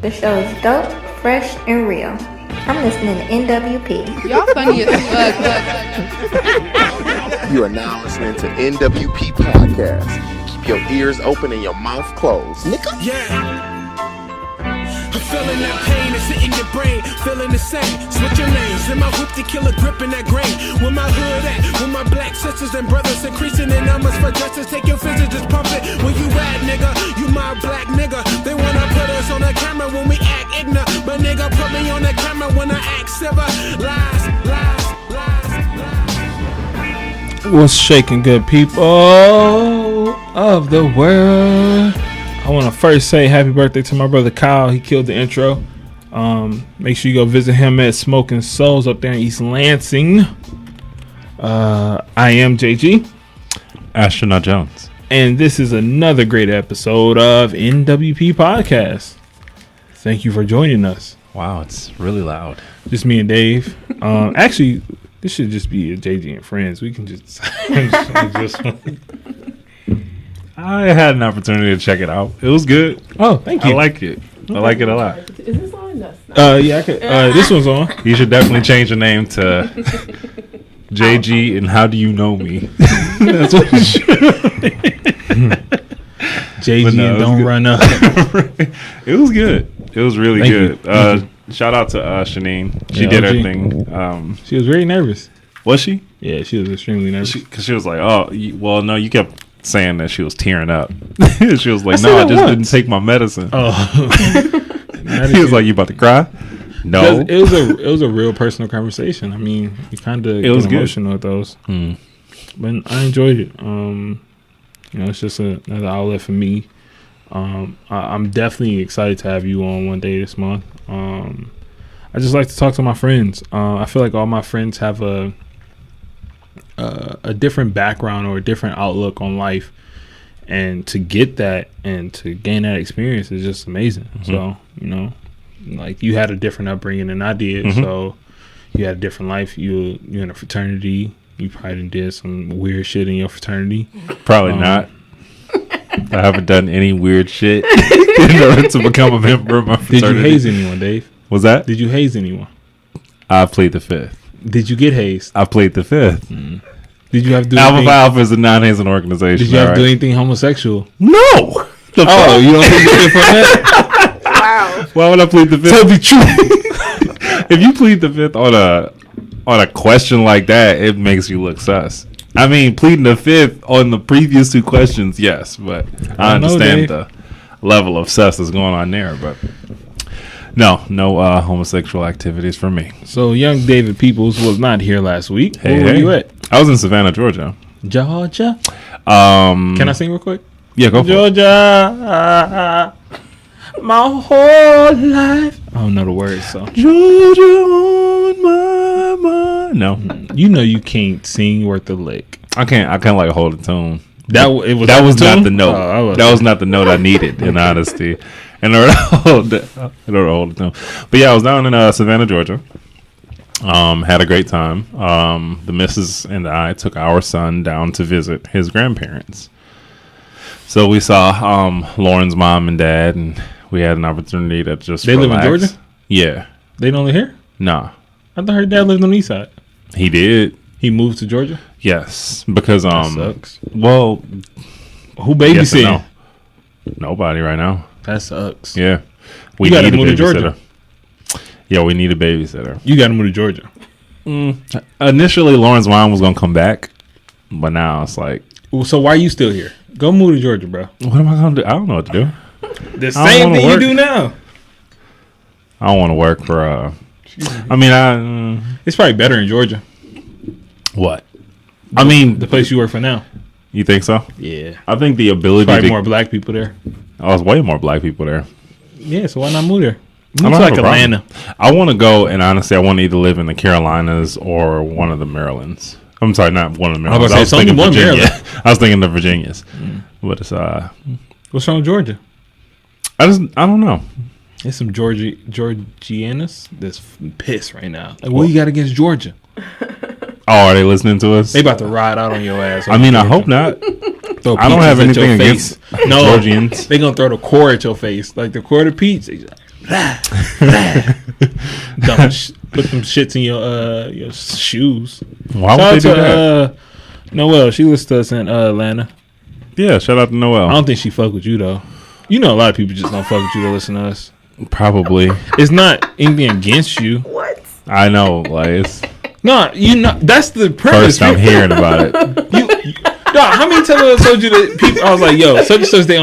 The show is dope, fresh, and real. I'm listening to NWP. Y'all funny as fuck. You are now listening to NWP Podcast. Keep your ears open and your mouth closed. Nigga. Yeah. I'm feeling that pain that's hitting your brain. Feeling the same. Switch your lanes. In my hoop to kill a grip in that grain. Where my hood at? Where my black sisters and brothers increasing in numbers for justice. Take your fist and just pump it. Where you at, nigga? You my black nigga. They wanna put us on the camera when we act ignorant. But nigga, put me on the camera when I act silver. Lies, lies, lies, lies. What's shaking, good people of the world? I want to first say happy birthday to my brother Kyle. He killed the intro. Make sure you go visit him at Smoking Souls up there in East Lansing. I am JG. Astronaut Jones. And this is another great episode of NWP Podcast. Thank you for joining us. Wow, it's really loud. Just me and Dave. Actually, this should just be a JG and Friends. We can just... I had an opportunity to check it out. It was good. Oh, thank you. I like it. I like it a lot. Is this on? Yeah, I could. This one's on. You should definitely change your name to JG and How Do You Know Me? That's what you should. JG No, and Don't good. Run Up. It was good. It was really Thank good. you. Shout out to Shanine. She Yeah, did her OG. thing. She was very nervous. Was she? Yeah, she was extremely nervous. Because she was like, oh, well, no, you kept saying that she was tearing up. She was like, I said no, I that just once. didn't take my medicine. Oh, He was like, you about to cry? No. it was a real personal conversation. I mean, you kind of was good. emotional with those, but I enjoyed it. It's just another outlet for me. I'm definitely excited to have you on one day this month. I just like to talk to my friends. I feel like all my friends have a different background or a different outlook on life, and to get that and to gain that experience is just amazing. So like you had a different upbringing than I did, so you had a different life. You're in a fraternity. You probably did some weird shit in your fraternity. Probably not. I haven't done any weird shit in order to become a member of my Did fraternity. you haze anyone, Dave? Was that? Did you haze anyone? I plead the fifth. Did you get hazed? I plead the fifth. Did you have to do Alpha anything? Alpha is a non-hazing organization. Did you have to all do right? anything homosexual? No. The Oh, fuck? you don't think you did for that? Wow. Why would I plead the fifth? Tell the truth. If you plead the fifth on a question like that, it makes you look sus. I mean, pleading the fifth on the previous two questions, yes, but I I know, understand Dave. the level of sus that's going on there. But no homosexual activities for me. So young David Peoples was not here last week. Hey, Where were hey. you at? I was in Savannah, Georgia. Georgia. Can Can I sing real quick? Yeah, go for it. Georgia, my whole life. I don't know the words, so Georgia on my mind. No, you know you can't sing worth a lick. I can't like hold a tune. That was not the note. Oh, That was not the note I needed, in honesty. In order to hold the tune. But yeah, I was down in Savannah, Georgia. Had a great time. The missus and I took our son down to visit his grandparents. So we saw Lauren's mom and dad, and we had an opportunity to just They live in relax. Georgia? Yeah. They don't live here. Nah. I thought her dad lived on the east side. He did. He moved to Georgia. Yes. Because That sucks. well, Who yes and babysitting? no. Nobody right now. That sucks. Yeah. We You gotta need a move to babysitter. Georgia. Yeah, we need a babysitter. You got to move to Georgia. Initially, Lauren's mom was gonna come back, but now it's like, Well, so why are you still here? Go move to Georgia, bro. what am I gonna do? I don't know what to do. The I same don't wanna thing work. you do now. I don't want to work for. I mean, It's probably better in Georgia. what? I mean, The place you work for now. you think so? Yeah. I think the ability Probably to. more black people there. Oh, there's way more black people there. Yeah, so why not move there? I Move don't to have like a problem. Atlanta. I want to go, and honestly, I want to either live in the Carolinas or one of the Marylands. I'm sorry, not one of the I was Marylands. about to say, it's only one Virginia. Maryland. I was thinking the Virginias, but it's What's wrong with Georgia? I don't know. There's some Georgianas that's pissed right now. Like, what you got against Georgia? Oh, are they listening to us? They about to ride out on your ass. I mean, I hope not. Throw I don't peaches have at anything your against face. No, Georgians. they gonna throw the core at your face, like the core of peach. Put them shits in your shoes. Why would they do that? Noelle, she was to us in Atlanta. Yeah, shout out to Noelle. I don't think she fuck with you though. You know, a lot of people just don't fuck with you to listen to us. Probably. It's not anything against you. What? I know, like it's No, you know that's the premise. first I'm hearing about it. How many times I told you that people? I was like, yo, such and such they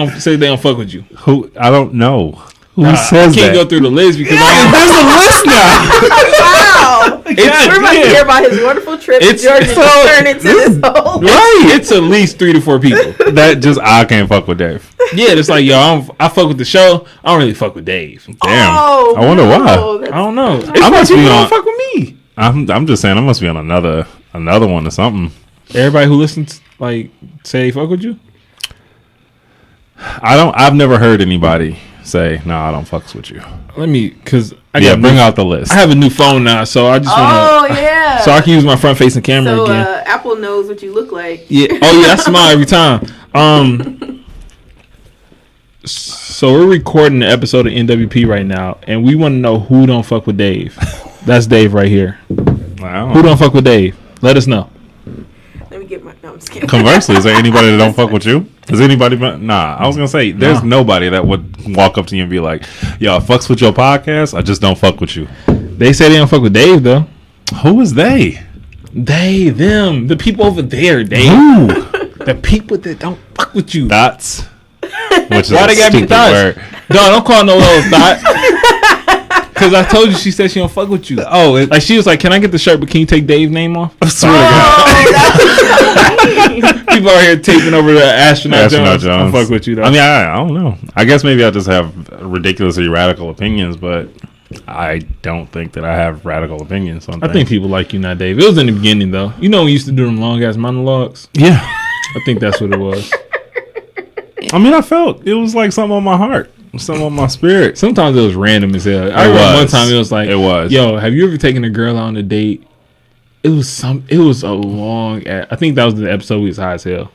don't fuck with you. Who I don't know. Who I says can't that? go through the list because There's a list now. Wow. We're about to hear about his wonderful trip to Georgia to turn into this whole. Right, it's at least 3 to 4 people. That just I can't fuck with Dave. Yeah, it's like yo, I fuck with the show. I don't really fuck with Dave. Damn. Oh, I wonder why. I don't know. It's I must people be don't on. fuck with me. I'm just saying I must be on another one or something. Everybody who listens like say they fuck with you. I've never heard anybody say no. I don't fucks with you. Let me, cause Bring out the list. I have a new phone now, so I just Oh want yeah. so I can use my front facing camera So again. Apple knows what you look like. Yeah. Oh yeah, I smile every time. So we're recording the episode of NWP right now, and we want to know who don't fuck with Dave. That's Dave right here. Wow. Who don't fuck with Dave? Let us know. Let me get my. No, I'm just kidding. Conversely, is there anybody that don't fuck with you? Is anybody? Nah, I was gonna say there's nobody that would walk up to you and be like, "Yo, I fucks with your podcast. I just don't fuck with you." They say they don't fuck with Dave though. Who is they? They, them, the people over there, Dave. Who? The people that don't fuck with you. Dots. Which is Why a they gotta be stupid dots? word. No, don't call no little thought. Because I told you she said she don't fuck with you. Oh, Like she was like, "Can I get the shirt? But can you take Dave's name off?" I swear to God. People out here taping over the astronaut Jones. Jones. Don't fuck with you though. I mean, I don't know. I guess maybe I just have ridiculously radical opinions, but I don't think that I have radical opinions on I think people like you, not Dave. It was in the beginning though. You know, when we used to do them long ass monologues. Yeah. I think that's what it was. I mean, I felt it was like something on my heart, something on my spirit. Sometimes it was random as hell. I remember one time it was like, yo, have you ever taken a girl out on a date? It was a long. I think that was the episode we was high as hell.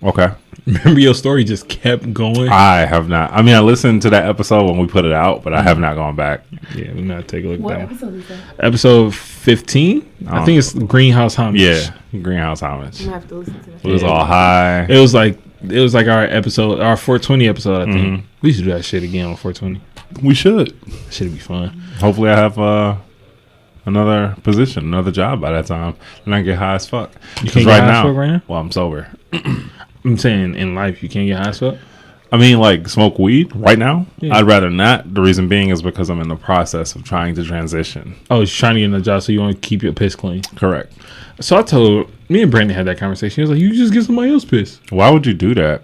Okay. Remember your story just kept going. I have not. I mean, I listened to that episode when we put it out, but I have not gone back. Yeah, we gotta take a look. What at that. episode is that? Episode 15. I think it's Greenhouse Homage. Yeah, Greenhouse Homage. I'm gonna have to listen to that. It was all high. It was like our episode, our 420 episode. I think we should do that shit again on 420. We should. Should be fun. Hopefully, I have another position, another job by that time, and I get high as fuck. You can't get high as fuck right now? Well, I'm sober. I'm saying in life you can't get high as fuck. I mean, like smoke weed right now. Yeah. I'd rather not. The reason being is because I'm in the process of trying to transition. Oh, you're trying to get in a job, so you want to keep your piss clean. Correct. So I told me and Brandon had that conversation. He was like, "You just get somebody else piss." Why would you do that?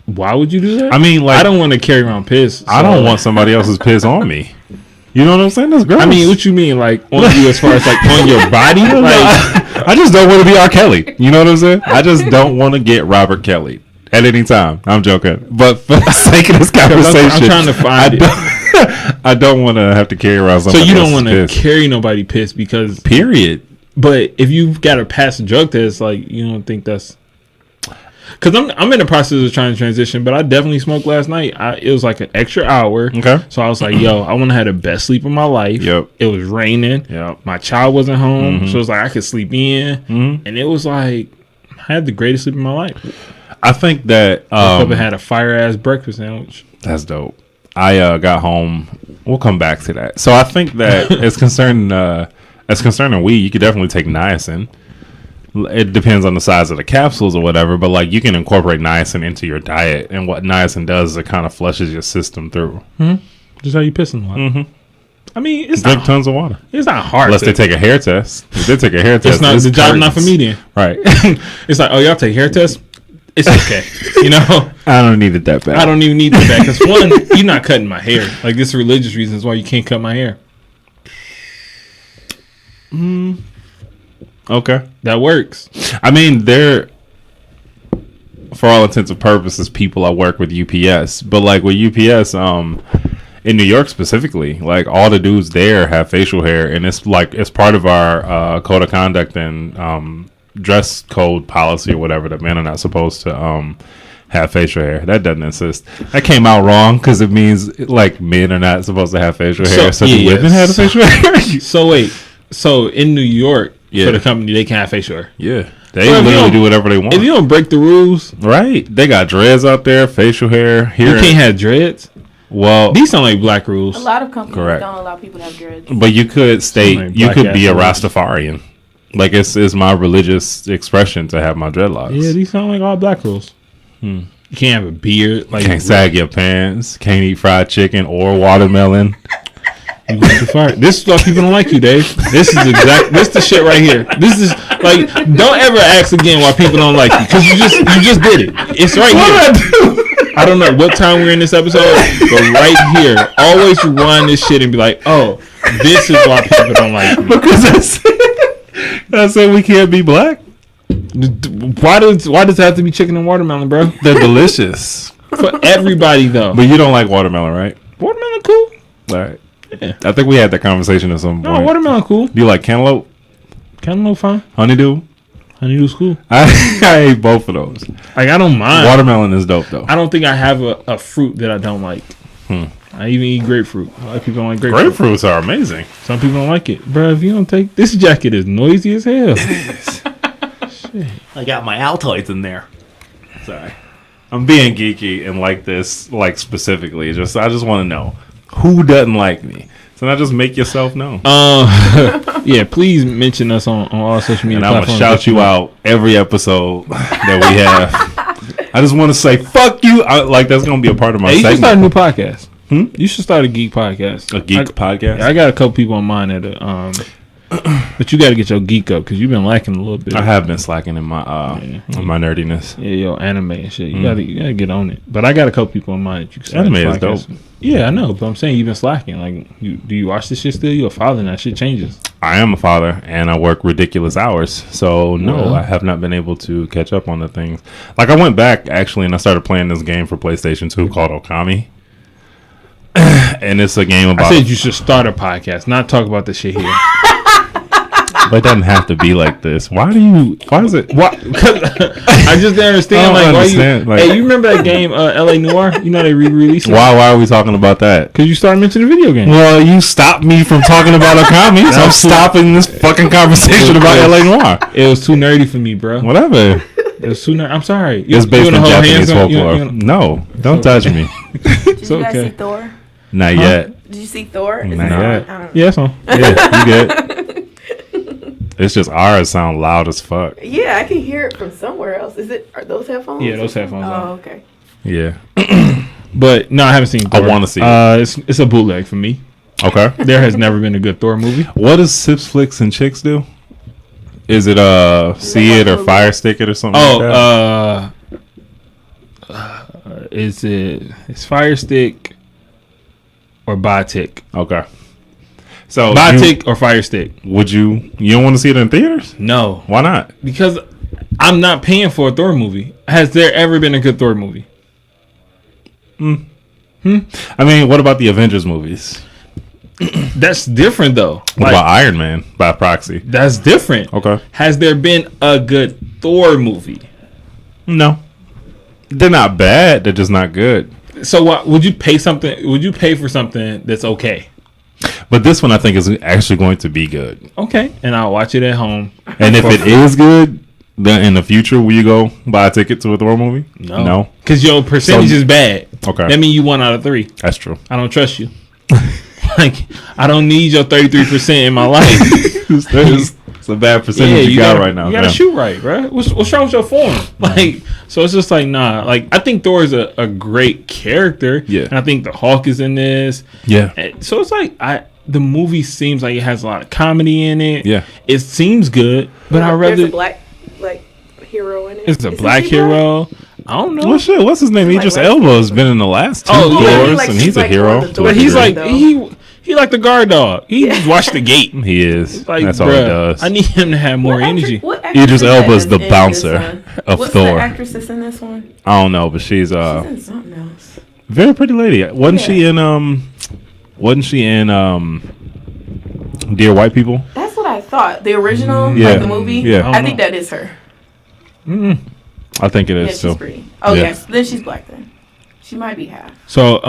Why would you do that? I mean, like I don't want to carry around piss. I don't want somebody else's piss on me. You know what I'm saying? That's gross. I mean, what you mean, like on you as far as like on your body? Like, I just don't want to be R. Kelly. You know what I'm saying? I just don't want to get Robert Kelly at any time. I'm joking, but for the sake of this conversation, I'm trying to find it. I don't want to have to carry around So somebody you don't want to carry nobody piss because period. But if you've got to pass a drug test, like you don't think that's because I'm in the process of trying to transition, but I definitely smoked last night. It was like an extra hour. Okay. So I was like, yo, I want to have the best sleep of my life. Yep. It was raining. Yep. My child wasn't home. So it was like I could sleep in. And it was like I had the greatest sleep of my life. I think that Woke up and had a fire ass breakfast sandwich. that's dope. I got home. We'll come back to that. So I think that as concerning weed, you could definitely take niacin. It depends on the size of the capsules or whatever, but like you can incorporate niacin into your diet, and what niacin does is it kind of flushes your system through. Just how you pissing a lot. I mean, it's Drink not, tons of water. it's not hard. Unless they take a hair test. If they take a hair test, It's not the job, not for me then. Right. It's like, oh, y'all take hair tests. It's okay. You know, I don't need it that bad. I don't even need that because one, you're not cutting my hair. Like this religious reasons why you can't cut my hair. Okay. That works. I mean, they're, for all intents and purposes, people I work with UPS. But like with UPS, in New York specifically, like all the dudes there have facial hair, and it's like it's part of our code of conduct and dress code policy or whatever that men are not supposed to have facial hair. That doesn't exist. That came out wrong because it means like men are not supposed to have facial hair. So women have facial hair. So wait. So in New York, for the company, they can have facial hair. Yeah. They literally do whatever they want. If you don't break the rules. Right. They got dreads out there, facial hair. You can't have dreads. Well, these sound like black rules. A lot of companies don't allow people to have dreads. But you could you could be a Rastafarian. Like it's my religious expression to have my dreadlocks. Yeah, these sound like all black rules. You can't have a beard. Like can't sag your pants. Can't eat fried chicken or watermelon. This is why people don't like you, Dave. This is the shit right here. This is like, don't ever ask again why people don't like you because you just did it. It's right here. I don't know what time we're in this episode, but right here, always run this shit and be like, oh, this is why people don't like me. Because I said we can't be black. Why does it have to be chicken and watermelon, bro? They're delicious for everybody though. But you don't like watermelon, right? Watermelon cool. All right. Yeah. I think we had that conversation at some point. No, watermelon cool. Do you like cantaloupe? Cantaloupe fine. Honeydew? Honeydew's cool. I ate both of those. Like I don't mind. Watermelon is dope though. I don't think I have a fruit that I don't like. I even eat grapefruit. A lot of people don't like grapefruit. Grapefruits are amazing. Some people don't like it. Bro, if you don't take... This jacket is noisy as hell. It is. Shit. I got my Altoids in there. Sorry. I'm being geeky and like this, like specifically. I just want to know who doesn't like me. So now just make yourself known. Yeah, please mention us on all social media platforms. And I'm going to shout you out every episode that we have. I just want to say, fuck you. Like, that's going to be a part of my segment. You should start a new podcast. You should start a geek podcast. A geek podcast? I got a couple people on mine that but you got to get your geek up because you've been lacking a little bit. I have been slacking in my my nerdiness. Yeah, your anime and shit. You gotta get on it. But I got a couple people on mine that you can anime is dope. Yeah, I know, but I'm saying you've been slacking. Like, do you watch this shit still? You're a father and that shit changes. I am a father and I work ridiculous hours. So no, I have not been able to catch up on the things. Like I went back actually and I started playing this game for PlayStation 2 called Okami. And it's a game about... I said you should start a podcast, not talk about this shit here. But it doesn't have to be like this. Why is it? Why? Cause I just didn't understand. Hey, you remember that game, L.A. Noire? You know they re-released it. Why are we talking about that? Because you started mentioning video games. Well, you stopped me from talking about Okami, so I'm stopping this fucking conversation about L.A. Noire. It was too nerdy for me, bro. Whatever. It was too nerdy. I'm sorry. It's based on Japanese folklore. No, don't touch me. Did you guys see Thor? Not yet. Did you see Thor? Not yet. Yeah, it's on. Yeah, you good. It's just ours sound loud as fuck. Yeah, I can hear it from somewhere else. Are those headphones? Yeah, those headphones. Oh, okay. Yeah. But no, I haven't seen Thor. I want to see it. It's a bootleg for me. Okay. There has never been a good Thor movie. What does Sips, Flicks, and Chicks do? Is it See It or Fire Stick It or something like that? It's Fire Stick or Buy Tick. Okay. So Buy Tick or Fire Stick. Would you don't want to see it in theaters? No. Why not? Because I'm not paying for a Thor movie. Has there ever been a good Thor movie? I mean, what about the Avengers movies? That's different though. What about Iron Man by proxy? That's different. Okay. Has there been a good Thor movie? No. They're not bad. They're just not good. So what would you pay something? Would you pay for something that's okay? But this one I think is actually going to be good. Okay. And I'll watch it at home. And if it is good, then in the future will you go buy a ticket to a Thor movie? No. Because your percentage is bad. Okay. That means you 1 out of 3. That's true. I don't trust you. Like, I don't need your 33% in my life. It's a bad percentage you got right now. You gotta shoot right, bro. What's wrong with your form? Like, so it's just like, nah. Like, I think Thor is a great character. Yeah. And I think the Hulk is in this. Yeah. And so it's like, the movie seems like it has a lot of comedy in it. Yeah. It seems good, but I rather... There's a black, hero in it. It's a black hero. I don't know. Well, shit. What's his name? Idris Elba has been in the last 2 Thors, and he's a hero. But he's like he like the guard dog. He just watch the gate. He is. Like, that's all he does. I need him to have more energy. Idris Elba is the bouncer of What's Thor. The actress that's in this one? I don't know, but she's in something else. Very pretty lady. Wasn't she in Dear White People? That's what I thought. The original, like the movie. Yeah. I think that is her. I think it is. Yeah, so. she's pretty. Oh yes, then she's black. Then she might be half. So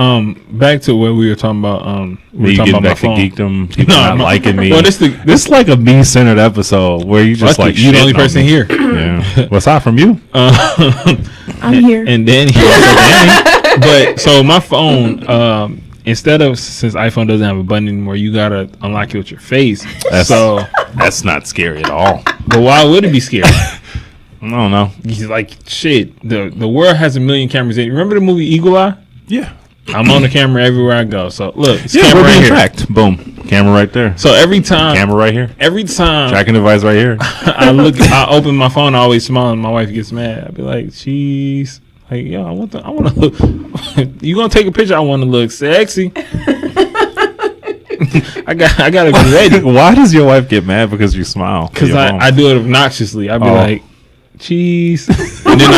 back to what we were talking about. We were talking about back to phone. geekdom. People not liking me. Well, this is like a me-centered episode where you just like you the only person here. Yeah. Well, aside from you, I'm here. And Danny. Danny. But so my phone, instead of, since iPhone doesn't have a button anymore, you gotta unlock it with your face. That's not scary at all. But why would it be scary? I don't know. He's like, shit. The world has a million cameras in it. Remember the movie Eagle Eye? Yeah. I'm on the camera everywhere I go. So look, it's camera right here. Tracked. Boom. Camera right there. So every time, camera right here. Every time tracking device right here. I open my phone, I always smile, and my wife gets mad. I be like, "Jeez, like yo, I want to look. You gonna take a picture? I want to look sexy. I gotta be ready." Why does your wife get mad because you smile? Because I do it obnoxiously. I be like, "Jeez," and then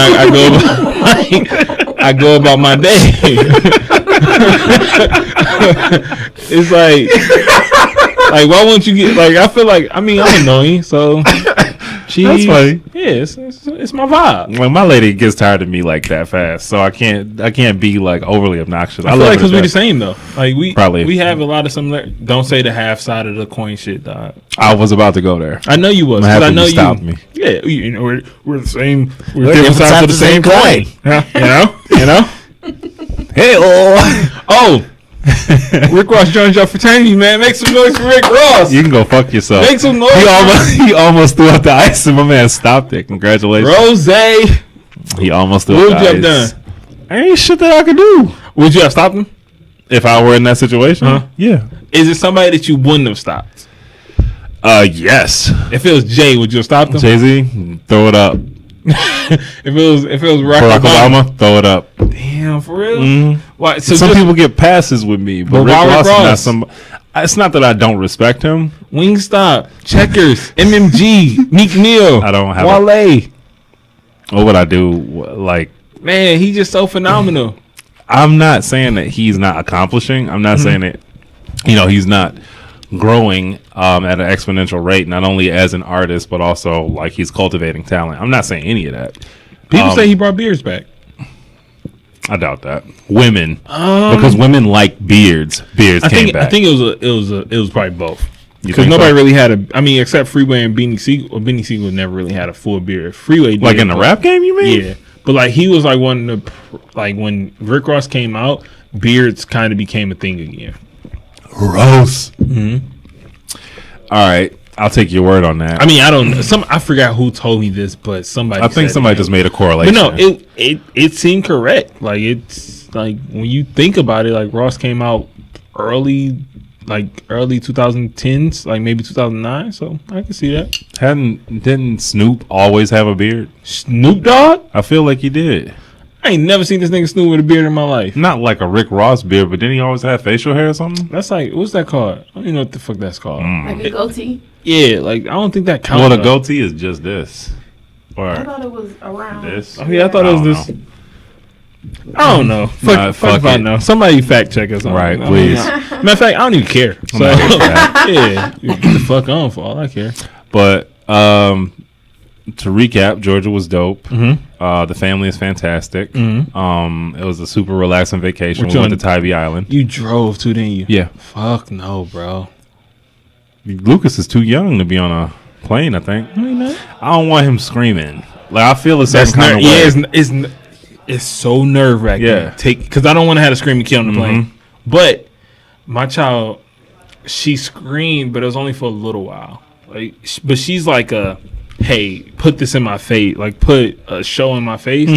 I go about my day. It's like why won't you get like? I feel like I'm annoying, so that's funny. Yeah, it's my vibe. Well, my lady gets tired of me like that fast, so I can't be like overly obnoxious. I feel like because we're the same though. Like we have a lot of similar. Don't say the half side of the coin shit, dog. I was about to go there. I know you was. I know you stopped me. Yeah, we're the same. We're different sides of the same coin. You know. Hey, oh. Rick Ross joins your fraternity, man. Make some noise for Rick Ross. You can go fuck yourself. Make some noise. He almost threw out the ice, and my man stopped it. Congratulations, Rose. He almost threw out the ice. What would you have done? Ain't shit that I could do. Would you have stopped him if I were in that situation? Yeah. Is it somebody that you wouldn't have stopped? Yes. If it was Jay, would you have stopped him? Jay-Z, throw it up. if it was Barack Obama, throw it up. Damn, for real? Mm-hmm. Why? So some people get passes with me, but Rick Ross is not some. It's not that I don't respect him. Wingstop, Checkers, MMG, Meek Mill. I don't have Wale. What would I do? Like, man, he's just so phenomenal. I'm not saying that he's not accomplishing. I'm not saying that he's not growing at an exponential rate, not only as an artist but also like he's cultivating talent. I'm not saying any of that. People say he brought beards back. I doubt that. Women, because women like beards. Beards came back. I think it was probably both. Because nobody really had except Freeway and Beanie Siegel. Beanie Siegel never really had a full beard. Freeway did, like in the rap game, you mean? Yeah, but like he was like one of the when Rick Ross came out, beards kind of became a thing again. Gross. Mm-hmm. All right, I'll take your word on that. I don't. I forgot who told me this, but somebody. I think somebody just made a correlation. But no, it seemed correct. Like it's like when you think about it, like Ross came out early 2010s, like maybe 2009. So I can see that. Didn't Snoop always have a beard? Snoop Dogg? I feel like he did. I ain't never seen this nigga Snoop with a beard in my life. Not like a Rick Ross beard, but didn't he always have facial hair or something? That's like, what's that called? I don't even know what the fuck that's called. Like a goatee? Yeah, like I don't think that counts. Well, the goatee is just this. Or I thought it was around this. Oh yeah, I thought it was this. I don't know. Fuck if I know. Somebody fact check us on. Right, please. Matter of fact, I don't even care. So yeah, get the fuck on for all I care. But to recap, Georgia was dope. Mm-hmm. The family is fantastic. Mm-hmm. It was a super relaxing vacation. We went to Tybee Island. You drove too, didn't you? Yeah. Fuck no, bro. Lucas is too young to be on a plane, I think. No, I don't want him screaming. Like I feel a certain kind of way. Yeah, it's so nerve wracking. Yeah. Because I don't want to have a screaming kid on the plane. But my child, she screamed, but it was only for a little while. Like, but she's like hey, put this in my face, like put a show in my face,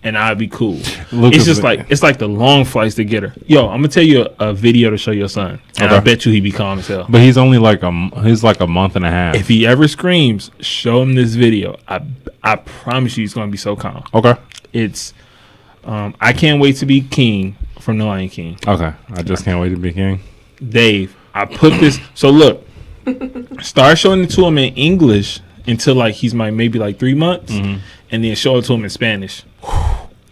and I'd be cool. It's just it's like the long flights to get her. Yo, I'm gonna tell you a video to show your son, and I bet you he'd be calm as hell. But he's only like a month and a half. If he ever screams, show him this video. I promise you, he's gonna be so calm. Okay, it's I can't wait to be king from The Lion King. Okay, I just can't wait to be king. Dave, I put this. So look, start showing it to him in English until like he's maybe 3 months, and then show it to him in Spanish.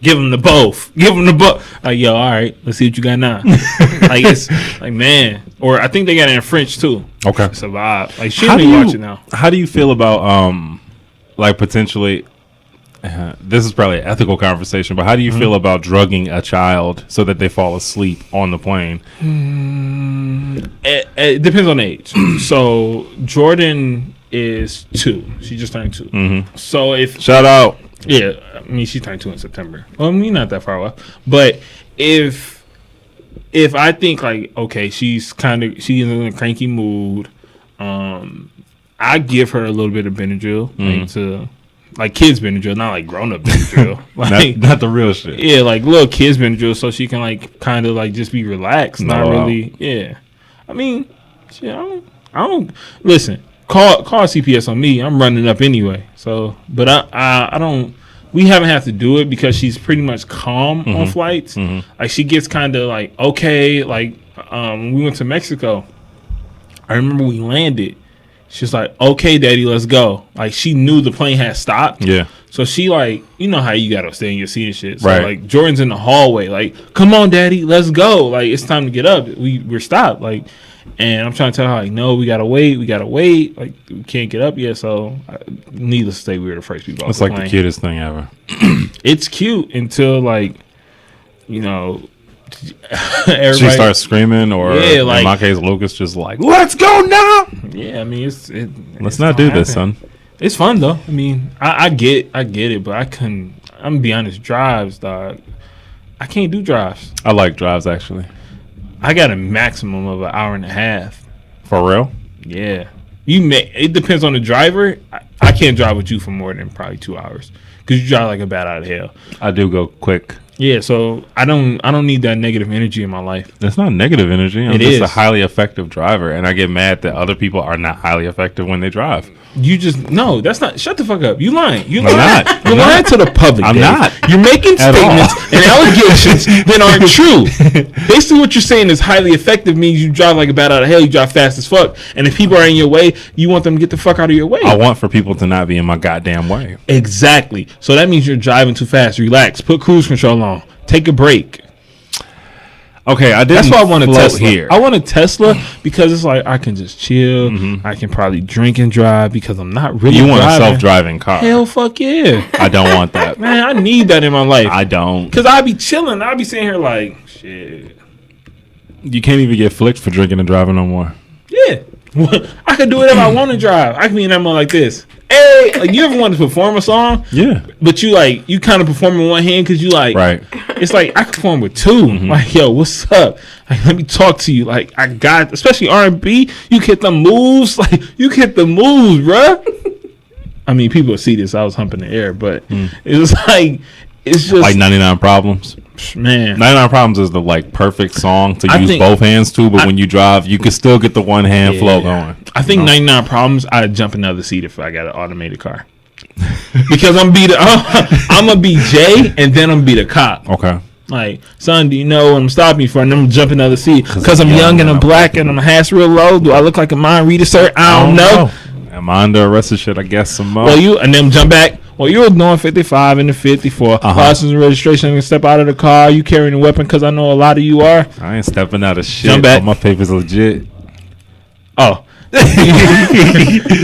Give him the both. Like, yo, all right, let's see what you got now. Like it's like, man, or I think they got it in French too. Okay, it's a vibe. Like she only watch it now. How do you feel about like potentially? this is probably an ethical conversation, but how do you feel about drugging a child so that they fall asleep on the plane? It depends on age. So Jordan is 2. She just turned 2. Mm-hmm. So if shout out, yeah, I mean she turned 2 in September. Well, I mean not that far off, but if I think like okay, she's in a cranky mood, I give her a little bit of Benadryl, like kids Benadryl, not like grown up Benadryl, like not the real shit. Yeah, like little kids Benadryl, so she can like kind of like just be relaxed, not really. Yeah, I mean, shit, I don't listen. Call CPS on me. I'm running up anyway. So, but I don't. We haven't had to do it because she's pretty much calm on flights. Like she gets kind of like okay. Like when we went to Mexico, I remember we landed. She's like, okay, daddy, let's go. Like, she knew the plane had stopped. Yeah. So she, like, you know how you got to stay in your seat and shit. So, right. Like, Jordan's in the hallway. Like, come on, daddy, let's go. Like, it's time to get up. We're stopped. Like, and I'm trying to tell her, like, no, we got to wait. Like, we can't get up yet. So, needless to say, we were the first people off the plane. It's like the cutest thing ever. It's cute until, like, you know, she starts screaming, or in my case, Lucas just like, let's go now. Yeah, I mean, let's not do this, son. It's fun though. I mean, I get it, but I'm gonna be honest, drives, dog. I can't do drives. I like drives actually. I got a maximum of an hour and a half. For real? Yeah. It depends on the driver. I can't drive with you for more than probably 2 hours because you drive like a bat out of hell. I do go quick. Yeah, so I don't need that negative energy in my life. That's not negative energy. I'm just a highly effective driver, and I get mad that other people are not highly effective when they drive. No, that's not. Shut the fuck up. You lying. You're lying. Lying to the public. I'm not. You're making statements and allegations that aren't true. Basically, what you're saying is highly effective means you drive like a bat out of hell. You drive fast as fuck, and if people are in your way, you want them to get the fuck out of your way. I want for people to not be in my goddamn way. Exactly. So that means you're driving too fast. Relax. Put cruise control on. Take a break. Okay, that's why I want a Tesla here. I want a Tesla because it's like I can just chill. I can probably drink and drive because I'm not really. You want driving. A self-driving car? Hell, fuck yeah! I don't want that. Man, I need that in my life. I don't, because I'll be chilling. I'll be sitting here like shit. You can't even get flicked for drinking and driving no more. Yeah, I can do whatever I want to drive. I can be in that mode like this. Hey, like you ever want to perform a song? Yeah. But you kind of perform in one hand because you like. Right. It's like I can perform with two. Like, yo, what's up? Like, let me talk to you. Like, I got, especially R&B. You hit the moves. Like, you hit the moves, bruh. I mean, people see this. I was humping the air, but it was like, it's just like 99 Problems. Man, 99 Problems is the like perfect song to use both hands to, but when you drive, you can still get the one hand flow going. I think 99 Problems, I'd jump another seat if I got an automated car. Because I'm gonna be Jay and then I'm gonna be the cop. Okay. Like, son, do you know what I'm stopping you for? And I'm gonna jump another seat because I'm young and I'm black and I'm hats real low. Do I look like a mind reader, sir? I don't know. Am I under arrest or shit? I guess some more. Well, and then jump back. Well, you were doing 55 and the 54. License and registration. And step out of the car. You carrying a weapon because I know a lot of you are. I ain't stepping out of shit. Jump back. My paper's legit. Oh. You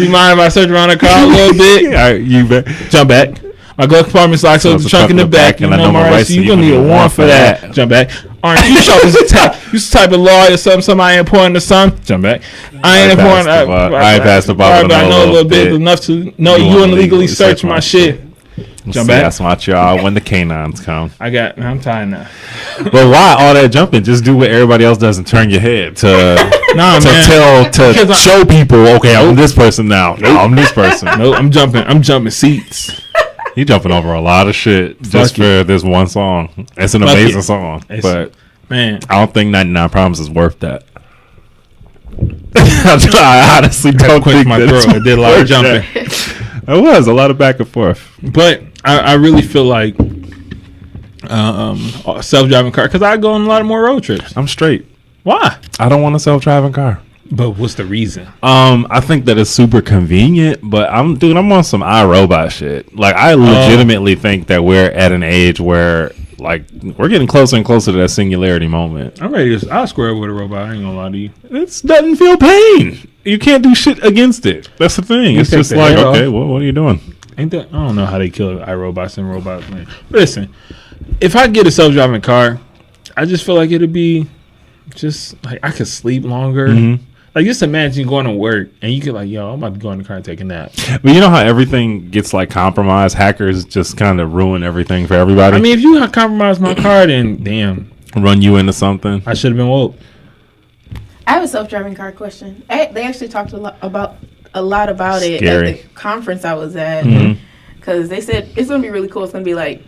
mind if I search around the car a little bit? All right, you bet. Jump back. My glove compartment's locked, so it's a trunk in the back. And I know my rights, so you're going to need a warrant for that. Jump back. Aren't you sure this type of law or somebody ain't important to some? Jump back. I ain't important. I ain't passed the bar, but I know a little bit enough to know you want to legally search my shit. Jump back. That's my y'all when the canines come. I'm tired now. But why all that jumping? Just do what everybody else does and turn your head to show people. Okay, I'm this person now. No, I'm this person. No, I'm jumping seats. You jumping over a lot of shit just for this one song. It's an amazing song, but man, I don't think 99 Problems is worth that. I honestly don't think my throat. I did a lot of jumping. It was a lot of back and forth, but I really feel like a self-driving car because I go on a lot of more road trips. I'm straight. Why? I don't want a self-driving car. But what's the reason? I think that it's super convenient, but I'm on some iRobot shit. Like, I legitimately think that we're at an age where, like, we're getting closer and closer to that singularity moment. I'm ready to, I'll square up with a robot. I ain't gonna lie to you. It doesn't feel pain. You can't do shit against it. That's the thing. It's just like, okay, well, what are you doing? Ain't that? I don't know how they kill iRobots and robots, man. But listen, if I get a self-driving car, I just feel like it'd be just like I could sleep longer. Mm-hmm. Like, just imagine going to work and you could like, yo, I'm about to go in the car and take a nap. But you know how everything gets like compromised? Hackers just kind of ruin everything for everybody. I mean, if you compromise my car, then damn, run you into something. I should have been woke. I have a self-driving car question. They actually talked a lot about it Scary. at the conference I was at, because they said it's gonna be really cool. It's gonna be like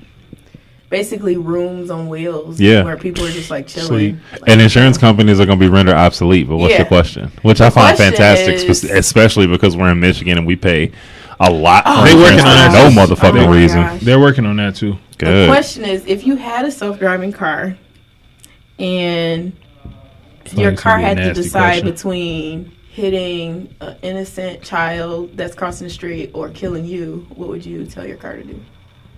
basically rooms on wheels, where people are just like chilling. Like, and insurance companies are going to be rendered obsolete. But what's the question? Which I find fantastic, especially because we're in Michigan and we pay a lot for insurance for no motherfucking reason. Gosh. They're working on that too. Good. The question is, if you had a self-driving car and your car had to decide between hitting an innocent child that's crossing the street or killing you, what would you tell your car to do?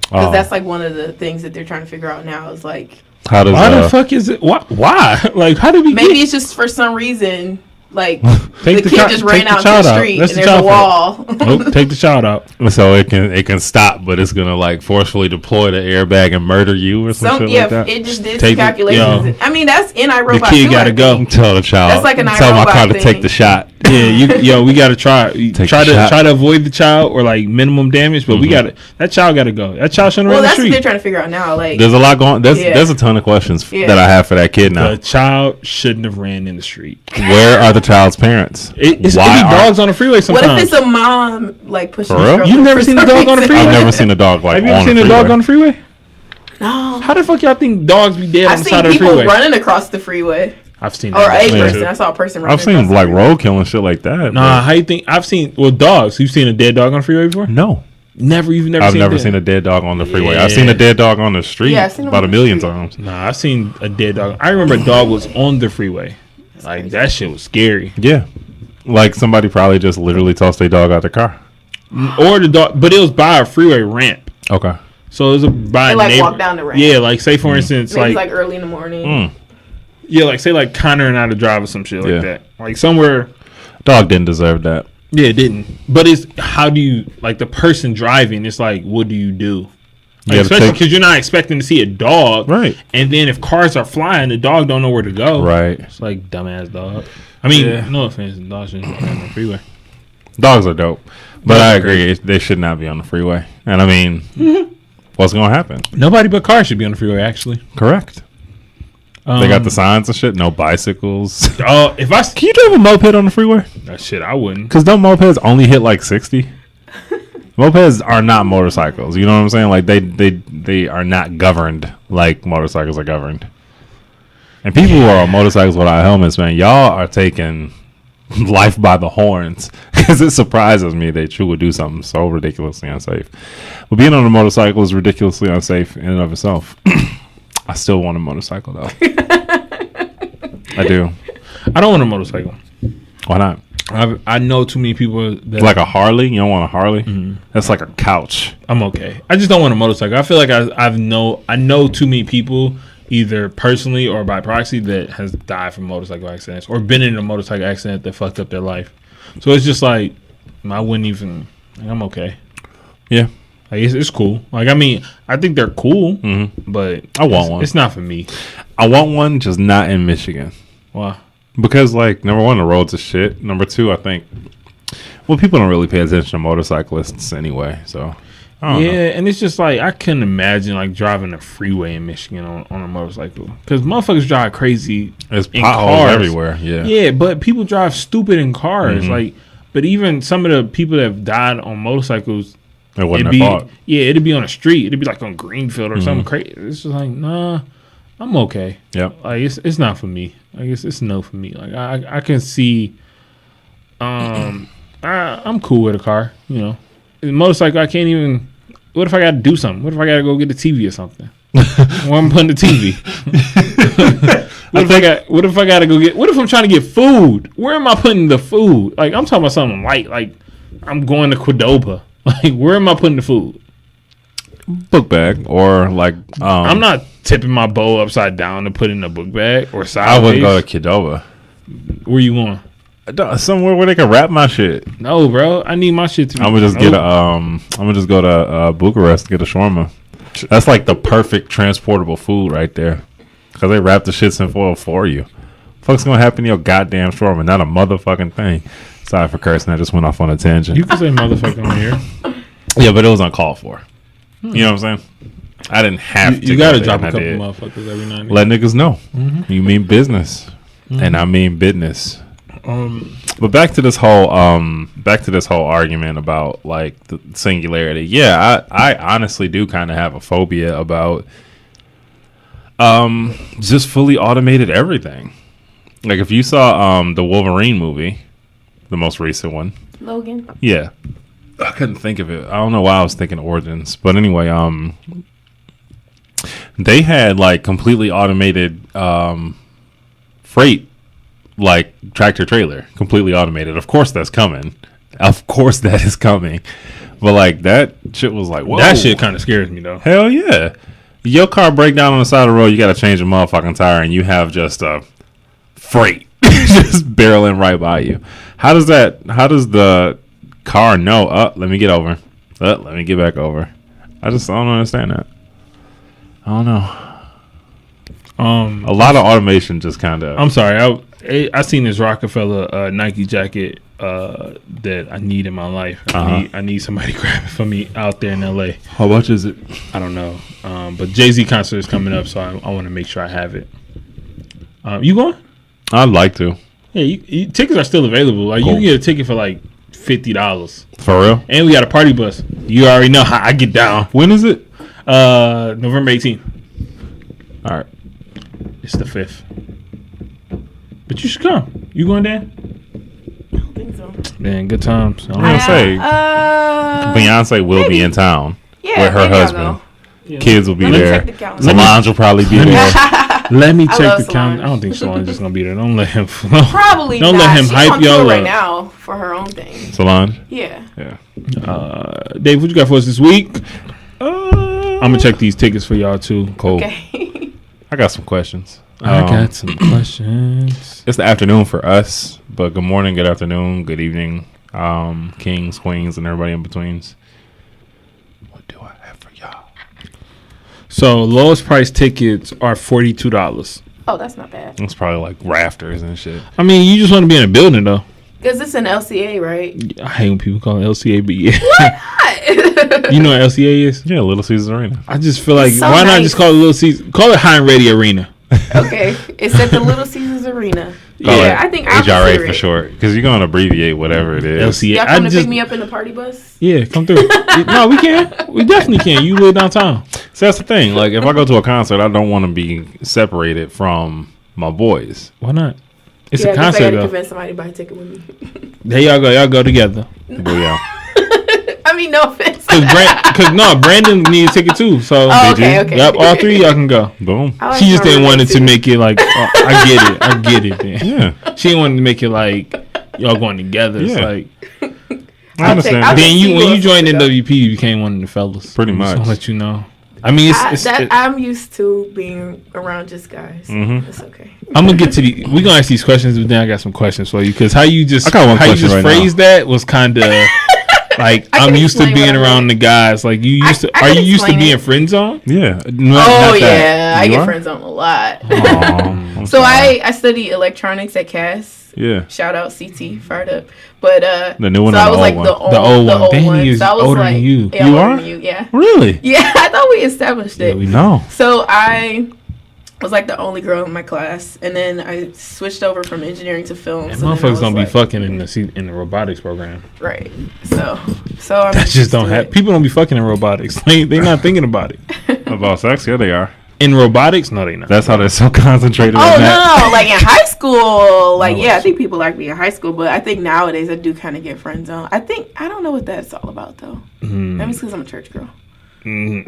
Because that's like one of the things that they're trying to figure out now is like, why the fuck is it? Why? Like, how do we? Maybe it's just for some reason. Like the kid just ran out to the street and there's a wall. Nope, take the child out. So it can stop, but it's gonna like forcefully deploy the airbag and murder you or some shit like that. It just did some calculations. I mean, that's in iRobot. The kid gotta go. Tell the child. That's like an iRobot tell my car thing. to take the shot. Yeah, we gotta try to avoid the child or like minimum damage, but that child gotta go. That child shouldn't run the street. That's what they're trying to figure out now. Like, there's a lot going. There's a ton of questions that I have for that kid now. The child shouldn't have ran in the street. Where are the child's parents? It's dogs on the freeway sometimes. What if it's a mom like pushing? You've never seen a dog on the freeway? I've never seen a dog like. Have you ever seen a dog on the freeway? No. How the fuck y'all think dogs be dead on the side of the freeway? I've seen people running across the freeway. I've seen or a person. I saw a person running. I've seen like road killing shit like that. Nah, how you think? I've seen dogs. You've seen a dead dog on the freeway before? No. I've never seen a dead dog on the freeway. I've seen a dead dog on the street about 1,000,000 times. Nah, I've seen a dead dog. I remember a dog was on the freeway. Like, that shit was scary. Yeah. Like, somebody probably just literally tossed their dog out the car. Or the dog, but it was by a freeway ramp. Okay. So it was by walk down the ramp. Yeah, like, say, for instance, maybe like early in the morning. Yeah, like, say, like, Connor and I to drive or some shit like that. Like, somewhere. Dog didn't deserve that. Yeah, it didn't. But it's, how do you, like, the person driving, it's like, what do you do? Like, especially because you're not expecting to see a dog. Right. And then if cars are flying, the dog don't know where to go. Right. It's like, dumbass dog. I mean, no offense, dogs shouldn't be on the freeway. Dogs are dope. But I agree, they should not be on the freeway. And I mean, what's going to happen? Nobody but cars should be on the freeway, actually. Correct. They got the signs and shit. No bicycles. Can you drive a moped on the freeway? Shit, I wouldn't. Because don't mopeds only hit like 60? Mopeds are not motorcycles. You know what I'm saying? Like they are not governed like motorcycles are governed. And people who are on motorcycles without helmets, man, y'all are taking life by the horns. Because it surprises me that you would do something so ridiculously unsafe. But being on a motorcycle is ridiculously unsafe in and of itself. I still want a motorcycle, though. I do. I don't want a motorcycle. Why not? I know too many people that like a Harley. You don't want a Harley? Mm-hmm. That's like a couch. I'm okay. I just don't want a motorcycle. I feel like I know too many people, either personally or by proxy, that has died from motorcycle accidents or been in a motorcycle accident that fucked up their life. So it's just like I wouldn't even. I'm okay. Yeah. Like, it's cool. Like, I mean, I think they're cool, but I want one. It's not for me. I want one, just not in Michigan. Why? Because, like, number one, the roads are shit. Number two, I think, people don't really pay attention to motorcyclists anyway. So, I don't know. And it's just like I couldn't imagine like driving a freeway in Michigan on a motorcycle because motherfuckers drive crazy. There's potholes everywhere. Yeah, yeah, but people drive stupid in cars. Like, but even some of the people that have died on motorcycles. It wasn't their fault. Yeah, it'd be on a street. It'd be like on Greenfield or something crazy. It's just like, nah, I'm okay. Yep. Like it's not for me. I guess it's no for me. Like I can see, I'm cool with a car. You know, a motorcycle I can't even. What if I got to do something? What if I got to go get the TV or something? Where I'm putting the TV? What if I got to go get? What if I'm trying to get food? Where am I putting the food? Like I'm talking about something light. Like I'm going to Qdoba. Like, where am I putting the food? Book bag or like I'm not tipping my bowl upside down to put in a book bag or sideways. I wouldn't go to Qdoba. Where you going? somewhere where they can wrap my shit. No, bro. I need my shit to be. I'm gonna just get a I'm gonna just go to Bucharest and get a shawarma. That's like the perfect transportable food right there. Cause they wrap the shits in foil for you. Fuck's gonna happen to your goddamn shawarma? Not a motherfucking thing. Sorry for cursing. I just went off on a tangent. You can say motherfucker on here. Yeah, but it was uncalled for. You know what I'm saying? I didn't have to. You gotta drop a couple motherfuckers every now and then. Let niggas know. You mean business, and I mean business. But back to this whole argument about like the singularity. Yeah, I honestly do kind of have a phobia about just fully automated everything. Like if you saw the Wolverine movie, the most recent one, Logan. Yeah, I couldn't think of it. I don't know why I was thinking Origins, but anyway, they had like completely automated freight. Like tractor trailer, completely automated. Of course that's coming. Of course that is coming. But like that shit was like, whoa. That shit kind of scares me though. Hell yeah. Your car break down on the side of the road, you got to change a motherfucking tire, and you have just a freight just barreling right by you. How does the car know? Let me get over. Let me get back over. I don't understand that. I don't know. A lot of automation just kind of. I'm sorry. I seen this Rockefeller Nike jacket that I need in my life. I need somebody to grab it for me out there in LA. How much is it? I don't know. But Jay-Z concert is coming up, so I want to make sure I have it. You going? I'd like to. Yeah, tickets are still available. Like cool. You can get a ticket for like $50. For real? And we got a party bus. You already know how I get down. When is it? November 18th. All right. It's the 5th. But you should come. You going, Dan? I don't think so. Man, good times. I'm going to say, Beyonce will be in town with her husband. Yeah. Kids will be there. Solange will probably be there. Let me check the calendar. I don't think Solange is going to be there. Don't let him. Probably don't not. Let him She's hype on y'all tour up right now for her own thing. Solange? Yeah. Dave, what you got for us this week? I'm going to check these tickets for y'all, too. Cool. Okay. I got some questions. I got some questions. It's the afternoon for us, but good morning, good afternoon, good evening, kings, queens, and everybody in betweens. What do I have for y'all? So lowest price tickets are $42. Oh, that's not bad. It's probably like rafters and shit. I mean, you just want to be in a building though. Because it's an LCA, right? I hate when people call it LCA, but yeah. Why not? You know what LCA is? Yeah, Little Caesars Arena. I just feel like, so why nice. not just call it Little Caesars? Call it High and Ready Arena. Okay. It's at the Little Caesars Arena. Yeah, I think I'll HRA consider for it. short. Because you're going to abbreviate whatever it is. LCA. Y'all come to pick me up in the party bus? Yeah, come through. No, we can. We definitely can. You live downtown. So that's the thing. Like, if I go to a concert, I don't want to be separated from my boys. Why not? It's a a concert, I concert, gotta though. convince somebody to buy a ticket with me. There y'all go. Y'all go together. But yeah. I mean, no offense. Brandon needs a ticket too. So okay. Yep, all three of y'all can go. Boom. Like She just didn't want it to too. make it like, I get it. Man. Yeah. She didn't want to make it like y'all going together. It's Yeah. like I understand. I'll then take when you Seagull joined to go. NWP, you became one of the fellas. Pretty Just much. to let you know. I mean, I'm used to being around just guys. It's okay. I'm gonna get to we're gonna ask these questions, but then I got some questions for you because how you just I got one question right phrased that was kind of like I'm used to explain being what I around the guys. Like you used to. Are you used to explain being it. friend zone? Yeah. I You get are? friends on a lot. Aw, I'm So sorry. I study electronics at Cass. Yeah. Shout out CT, fired up. But The new one so or I the was old like one? the old The old one. Dang, one. he is So I was older like, than you. Yeah, You older are? than you, yeah. Really? Yeah, I thought we established it. Yeah, we know. So I was like the only girl in my class, and then I switched over from engineering to film. And so then I motherfuckers was don't be like- fucking in the robotics program. Right. So I'm That just used don't to happen. it. People don't be fucking in robotics. They not thinking about it. About sex? Yeah, they are. In robotics, no, they not. That's how they're so concentrated Oh on that. no! Like in high school, like No, yeah, I think people like me in high school, but I think nowadays I do kind of get friend zone. I don't know what that's all about though. Maybe it's because I'm a church girl. You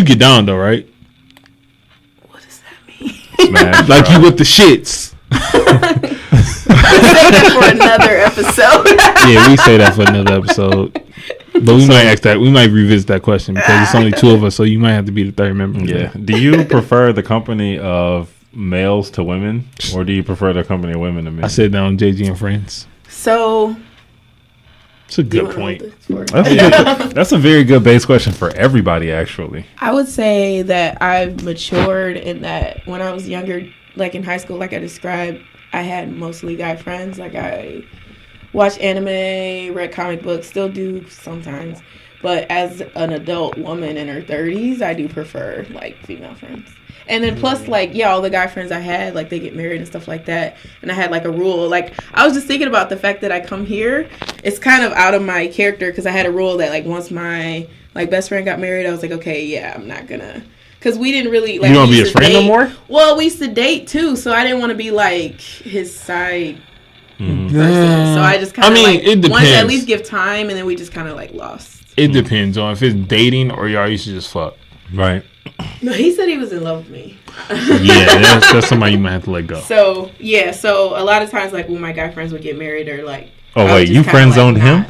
get down though, right? What does that mean? Smash, Like bro. you with the shits. Save that for another episode. Yeah, we say that for another episode. But we might ask that. We might revisit that question because it's only two of us, so you might have to be the third member. Yeah. Do you prefer the company of males to women, or do you prefer the company of women to men? I said that on JG and Friends. So it's a good point. That's a very good base question for everybody, actually. I would say that I've matured in that when I was younger, like in high school, like I described, I had mostly guy friends. Like I watched anime, read comic books, still do sometimes. But as an adult woman in her 30s, I do prefer like female friends. And then plus, like, yeah, all the guy friends I had, like, they get married and stuff like that. And I had, like, a rule. Like, I was just thinking about the fact that I come here. It's kind of out of my character because I had a rule that, like, once my, like, best friend got married, I was like, okay, yeah, I'm not gonna. Because we didn't really, like, you don't be his friend no more? Well, we used to date, too. So I didn't want to be, like, his side person. So I just kind of, it depends. Wanted to at least give time, and then we just kind of, like, lost. It depends on if it's dating or y'all used to just fuck. Right. No, he said he was in love with me. Yeah, that's somebody you might have to let go. So, yeah, so a lot of times, like, when my guy friends would get married or, like... Oh, wait, you friend-zoned him?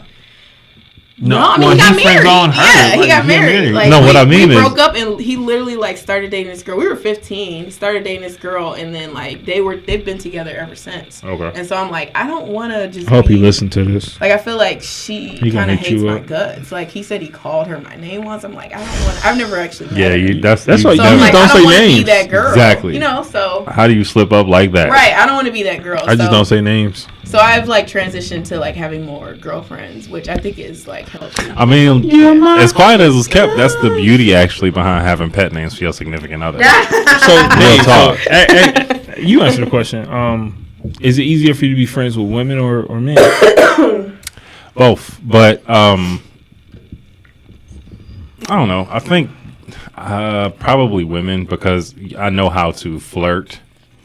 No, I mean, he got married. Yeah, he got married. Like, no, what I mean we is... broke up, and he literally, like, started dating this girl. We were 15. He started dating this girl, and then, like, they've been together ever since. Okay. And so I'm like, I don't want to just... I hope you listen to this. Like, I feel like she kind of hates my guts. Like, he said he called her my name once. I'm like, I don't want... I've never actually met her. Yeah, that's why you like, don't say names. I don't want to be that girl. Exactly. You know, so... How do you slip up like that? Right, I don't want to be that girl. I just don't say names. So I've, like, transitioned to, like, having more girlfriends, which I think is, like, healthy. I mean, as quiet as it's kept, that's the beauty, actually, behind having pet names for your significant other. So, hey, you answer the question. Is it easier for you to be friends with women or men? Both, but I don't know. I think probably women, because I know how to flirt.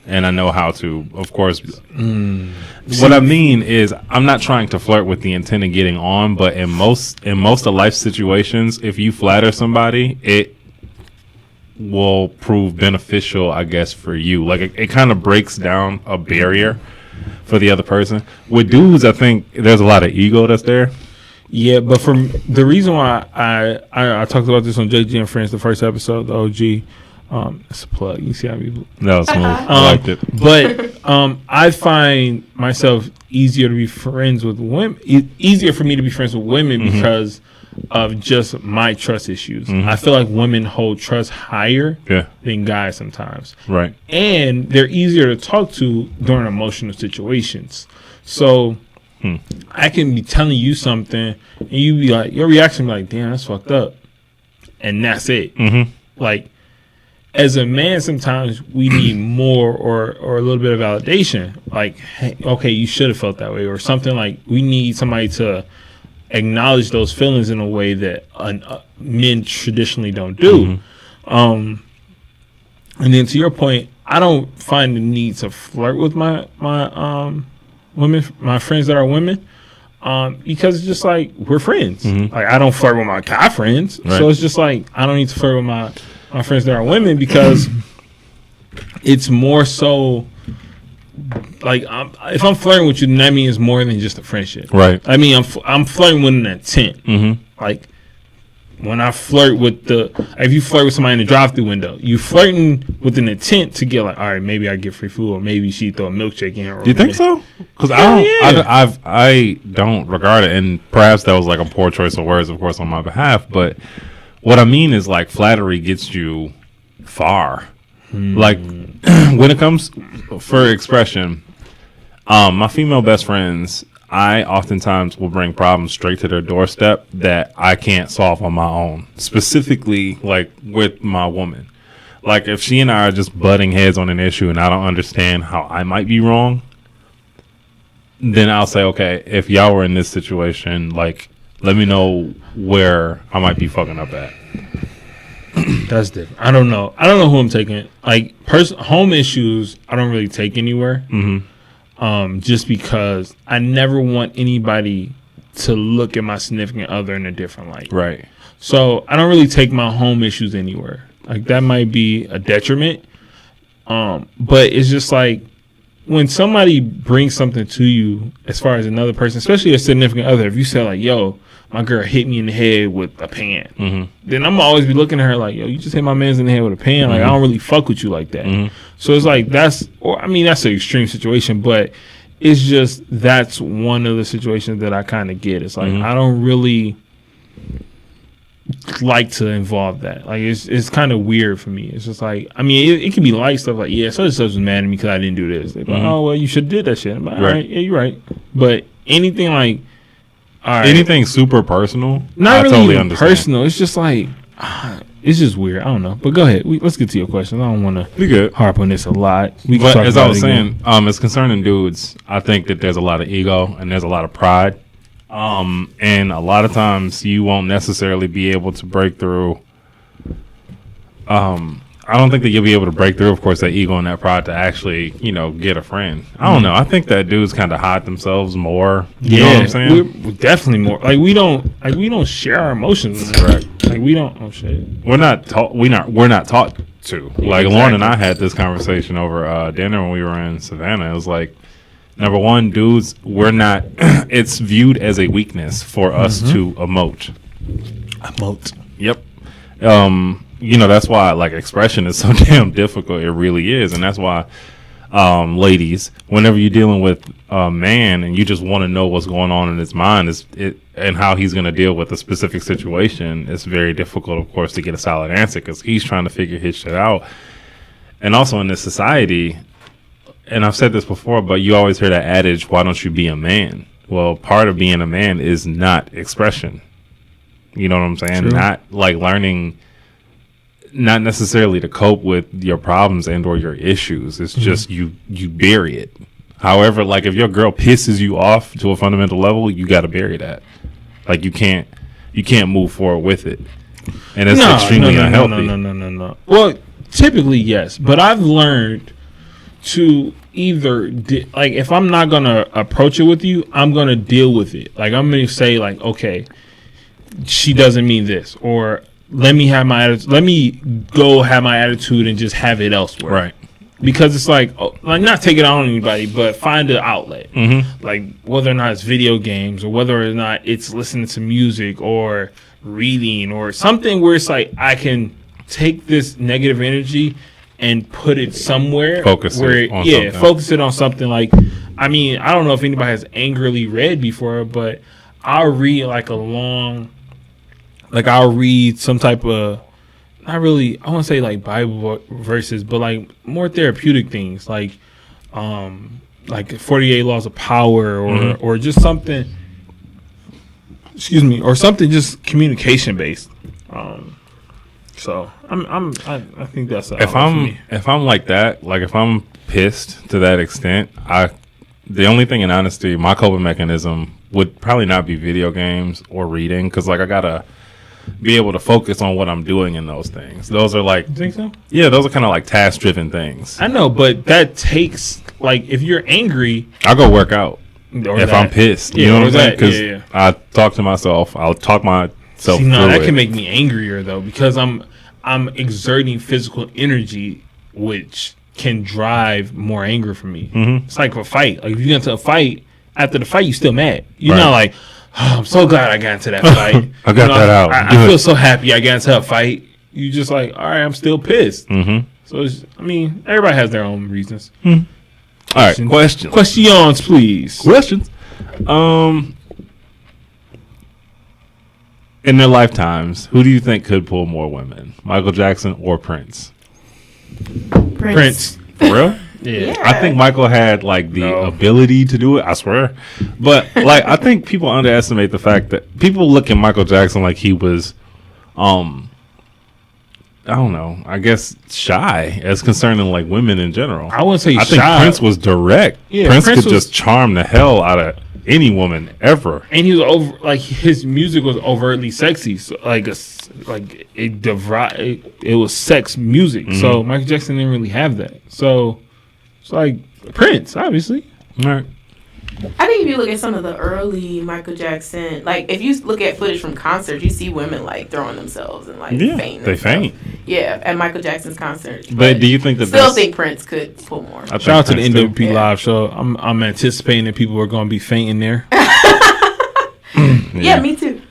And I know how to, of course. What I mean is, I'm not trying to flirt with the intent of getting on, but in most of life situations, if you flatter somebody, it will prove beneficial, I guess, for you. Like it kind of breaks down a barrier for the other person. With dudes, I think there's a lot of ego that's there. Yeah, but for the reason why I talked about this on JG and Friends, the first episode, the OG. It's a plug. You see how people... That was smooth. I liked it. But I find myself easier to be friends with women. Easier for me to be friends with women because of just my trust issues. I feel like women hold trust higher than guys sometimes. Right. And they're easier to talk to during emotional situations. So I can be telling you something and you be like, your reaction be like, damn, that's fucked up. And that's it. Like, as a man, sometimes we need more or a little bit of validation. Like, hey, okay, you should have felt that way, or something. Like, we need somebody to acknowledge those feelings in a way that men traditionally don't do. And then to your point, I don't find the need to flirt with my women, my friends that are women, because it's just like we're friends. Like, I don't flirt with my guy friends, so it's just like I don't need to flirt with my friends that are women because it's more so like if I'm flirting with you, then that means more than just a friendship. Right. I mean, I'm flirting with an intent. Like when I flirt with if you flirt with somebody in the drive-thru window, you flirting with an intent to get like, all right, maybe I get free food, or maybe she throw a milkshake in her. Do you think so? Because I don't regard it, and perhaps that was like a poor choice of words, of course, on my behalf, but. What I mean is, like, flattery gets you far. Like, when it comes for expression, my female best friends, I oftentimes will bring problems straight to their doorstep that I can't solve on my own. Specifically, like, with my woman. Like, if she and I are just butting heads on an issue and I don't understand how I might be wrong, then I'll say, okay, if y'all were in this situation, like, let me know where I might be fucking up at. That's different. I don't know who I'm taking. Like, home issues, I don't really take anywhere. Just because I never want anybody to look at my significant other in a different light. Right. So I don't really take my home issues anywhere. Like, that might be a detriment. But it's just like, when somebody brings something to you, as far as another person, especially a significant other, if you say like, "Yo, my girl hit me in the head with a pan," then I'm always be looking at her like, "Yo, you just hit my man's in the head with a pan." Like, I don't really fuck with you like that. So it's like that's an extreme situation, but it's just that's one of the situations that I kind of get. It's like I don't really like to involve that. Like it's kind of weird for me. It's just like, I mean, it can be light stuff like, yeah, such and such was mad at me because I didn't do this. They're like, oh well, you should have did that shit. I'm like, all right, yeah, you're right. But anything like, all right, anything super personal, not really totally even personal. It's just like, it's just weird. I don't know. But go ahead. Let's get to your question. I don't want to harp on this a lot. But as I was saying, it's concerning dudes. I think that there's a lot of ego and there's a lot of pride. And a lot of times you won't necessarily be able to break through. I don't think that you'll be able to break through, of course, that ego and that pride to actually, get a friend. I don't know. I think that dudes kind of hide themselves more. You know what I'm saying? We're definitely more like we don't share our emotions. Correct. Like we don't. Oh shit. We're not taught. We're not taught to. Like exactly. Lauren and I had this conversation over dinner when we were in Savannah. It was like, number one, dudes, we're not. It's viewed as a weakness for us to emote. Yep. That's why like expression is so damn difficult. It really is, and that's why, ladies, whenever you're dealing with a man and you just want to know what's going on in his mind, and how he's going to deal with a specific situation, it's very difficult, of course, to get a solid answer because he's trying to figure his shit out. And also in this society, and I've said this before, but you always hear that adage, "Why don't you be a man?" Well, part of being a man is not expression. You know what I'm saying? True. Not like learning. Not necessarily to cope with your problems and or your issues. It's just you bury it. However, like if your girl pisses you off to a fundamental level, you got to bury that. Like you can't move forward with it, and it's extremely unhealthy. No. Well, typically yes, but I've learned to either like if I'm not gonna approach it with you, I'm gonna deal with it. Like I'm gonna say like, okay, she doesn't mean this, or let me have my attitude. Let me go have my attitude and just have it elsewhere. Right. Because it's like not take it on anybody, but find an outlet. Like whether or not it's video games or whether or not it's listening to music or reading or something where it's like I can take this negative energy and put it somewhere. Focus it on something. Like, I mean, I don't know if anybody has angrily read before, but I'll read I'll read some type of, not really, I want to say like Bible verses, but like more therapeutic things, like 48 Laws of Power or just something, or something just communication based. So I think that's if I'm like that, like if I'm pissed to that extent, the only thing in honesty, my coping mechanism would probably not be video games or reading, because like I gotta be able to focus on what I'm doing in those things. Those are like, you think so? Yeah, those are kind of like task driven things. I know, but that takes, like, if you're angry, I'll go work out if I'm pissed. You know what I'm saying? Because I talk to myself. I'll talk myself through that can make me angrier though, because I'm exerting physical energy, which can drive more anger for me. It's like a fight. Like if you get into a fight, after the fight, you still mad. You're not like, oh, I'm so glad I got into that fight. I got that out. I feel so happy I got into a fight. You just like, all right, I'm still pissed. So everybody has their own reasons. All right, questions, please. Questions. In their lifetimes, who do you think could pull more women, Michael Jackson or Prince? Prince. For real? Yeah. I think Michael had like the ability to do it, I swear. But like I think people underestimate the fact that people look at Michael Jackson like he was I don't know, I guess shy as concerning like women in general. I wouldn't say I think Prince was direct. Yeah, Prince could just charm the hell out of any woman ever. And he was his music was overtly sexy. So it was sex music. So Michael Jackson didn't really have that. So it's like Prince, obviously. All right. I think if you look at some of the early Michael Jackson, like if you look at footage from concerts, you see women like throwing themselves and like fainting. They faint. Yeah, at Michael Jackson's concert. But do you think that still think Prince could pull more? Shout out to the NWP live show. I'm anticipating that people are going to be fainting there. Yeah, me too.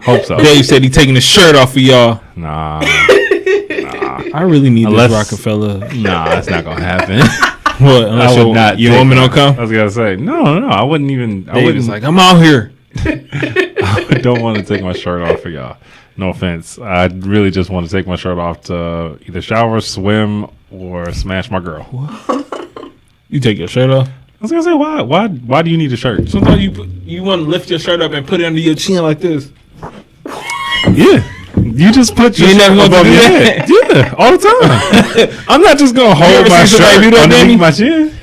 Hope so. Dave said he taking his shirt off for y'all. Nah. I really need this Rockefeller. Nah, that's not gonna happen. What? Unless your woman don't come? I was gonna say no. I wouldn't even. I David's like, I'm out here. I don't want to take my shirt off for y'all. No offense. I really just want to take my shirt off to either shower, swim, or smash my girl. You take your shirt off? I was gonna say why? Why do you need a shirt? Sometimes you want to lift your shirt up and put it under your chin like this. Yeah. You just put your shirt above your head. Yeah, all the time. I'm not just gonna hold my shirt underneath my chin.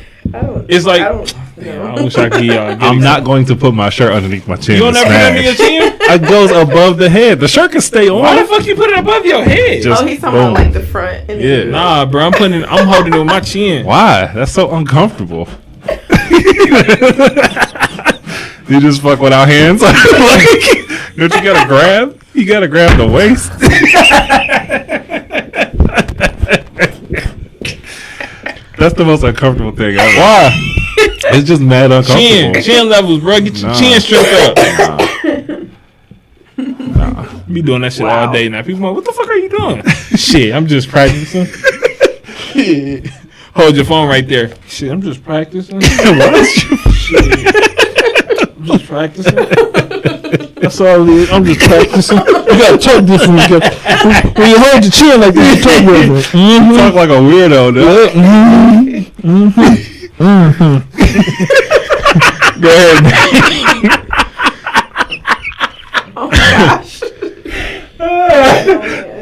It's like I wish I could. I'm not going to put my shirt underneath my chin. You don't ever put it under your chin? It goes above the head. The shirt can stay on. Why the fuck you put it above your head? Just he's talking about like the front. And yeah. Nah, bro. I'm holding it with my chin. Why? That's so uncomfortable. You just fuck without hands. Like, don't you gotta grab? You gotta grab the waist. That's the most uncomfortable thing ever. Why? It's just mad uncomfortable. Chin levels, bro. Get your chin straight up. Nah. Be doing that shit all day now. People like, what the fuck are you doing? Shit, I'm just practicing. Hold your phone right there. Shit, I'm just practicing. What? Shit. I'm just practicing. That's all it is. I'm just practicing. You gotta talk different. When you hold your chin like this, you talk different. Mm-hmm. Talk like a weirdo, dude. Go ahead, man. Oh my gosh.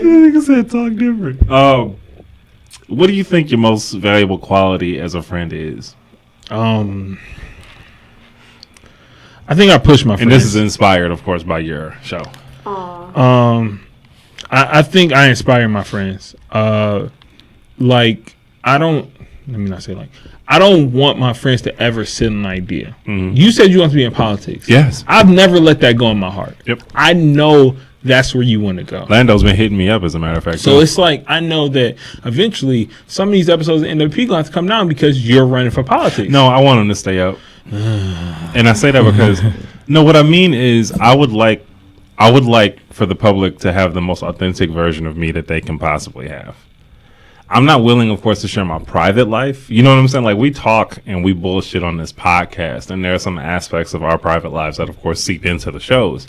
Nigga said talk different. What do you think your most valuable quality as a friend is? I think I push my friends. And this is inspired, of course, by your show. I think I inspire my friends. Like, I don't want my friends to ever sit an idea. Mm-hmm. You said you want to be in politics. Yes. I've never let that go in my heart. Yep. I know that's where you want to go. Lando's been hitting me up, as a matter of fact. So it's like, I know that eventually some of these episodes of NWP going to have to come down because you're running for politics. No, I want them to stay up. And I say that because, no, what I mean is I would like for the public to have the most authentic version of me that they can possibly have. I'm not willing, of course, to share my private life. You know what I'm saying? Like, we talk and we bullshit on this podcast, and there are some aspects of our private lives that, of course, seep into the shows.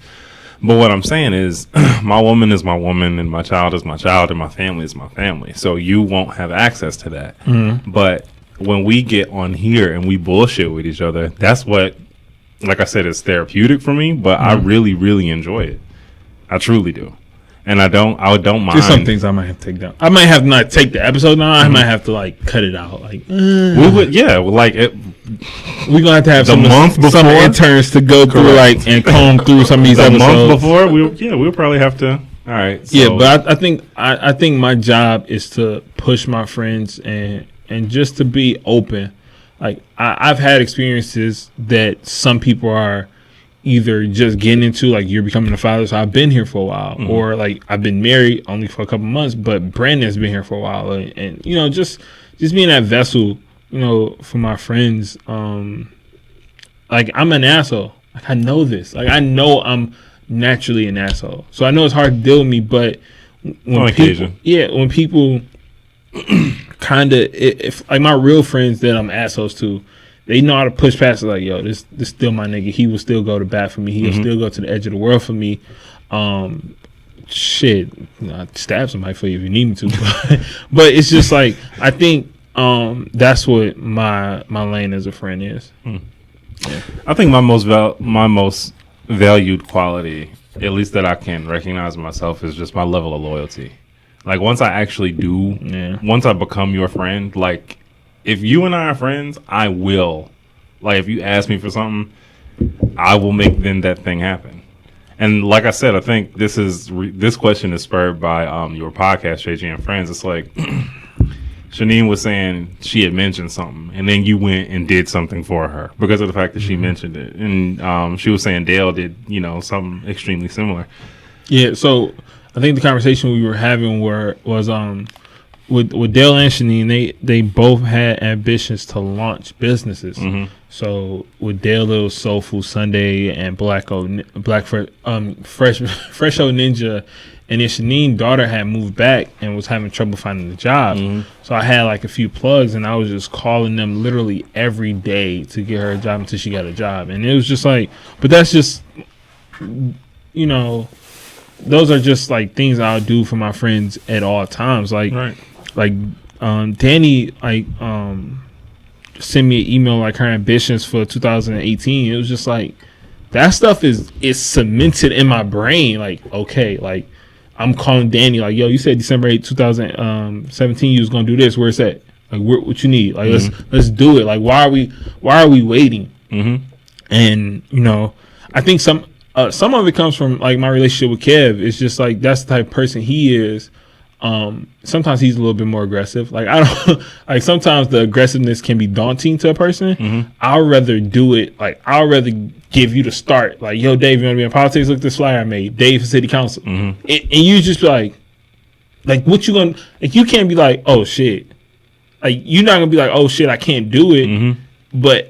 But what I'm saying is, my woman is my woman, and my child is my child, and my family is my family. So you won't have access to that. Mm-hmm. But when we get on here and we bullshit with each other, that's what, like I said, is therapeutic for me. But I really, really enjoy it. I truly do. And I don't mind. There's some things I might have to take down. I might have to not take the episode down. I might have to like cut it out. Like we would, yeah. Like it, we're gonna have to have some interns to go through like and comb through some of these episodes. Month before, we'll probably have to. All right. So. Yeah, but I think my job is to push my friends and just to be open. Like I've had experiences that some people are either just getting into, like you're becoming a father, so I've been here for a while, or like I've been married only for a couple months, but Brandon's been here for a while, and you know, just being that vessel, you know, for my friends. Like I'm an asshole. Like I know this. Like I know I'm naturally an asshole, so I know it's hard to deal with me. But when people kind of, if like my real friends that I'm assholes to, they know how to push past it. Like, yo, this still my nigga. He will still go to bat for me. He'll still go to the edge of the world for me. Shit, I'd stab somebody for you if you need me to. But it's just like, I think that's what my lane as a friend is. Yeah. I think my most valued quality, at least that I can recognize myself, is just my level of loyalty. Like once I actually once I become your friend, like, if you and I are friends, I will. Like, if you ask me for something, I will make then that thing happen. And like I said, I think this question is spurred by your podcast, JG and Friends. It's like Shanine was saying she had mentioned something, and then you went and did something for her because of the fact that she mentioned it. And she was saying Dale did, something extremely similar. Yeah, so I think the conversation we were having was with Dale and Shanine, they both had ambitions to launch businesses. Mm-hmm. So with Dale, it was Soul Food Sunday and Fresh O Ninja, and then Shanine's daughter had moved back and was having trouble finding a job. Mm-hmm. So I had like a few plugs, and I was just calling them literally every day to get her a job until she got a job. And it was just like, but that's just, you know, those are just like things I'll do for my friends at all times. Like, right. Like Danny, like sent me an email like her ambitions for 2018. It was just like that stuff is cemented in my brain. Like, okay, like I'm calling Danny like, yo, you said December 8th, 2017 you was gonna do this. Where's that? Like, what you need? Like, let's do it. Like, why are we waiting? Mm-hmm. And you know, I think some of it comes from like my relationship with Kev. It's just like that's the type of person he is. Sometimes he's a little bit more aggressive. Like I don't like sometimes the aggressiveness can be daunting to a person. Mm-hmm. I'd rather do it. Like I'd rather give you the start. Like, yo, Dave, you want to be in politics? Look at this flyer I made. Dave for city council. Mm-hmm. And you just be like what you gonna like? You can't be like, oh shit. Like you're not gonna be like, oh shit, I can't do it. Mm-hmm. But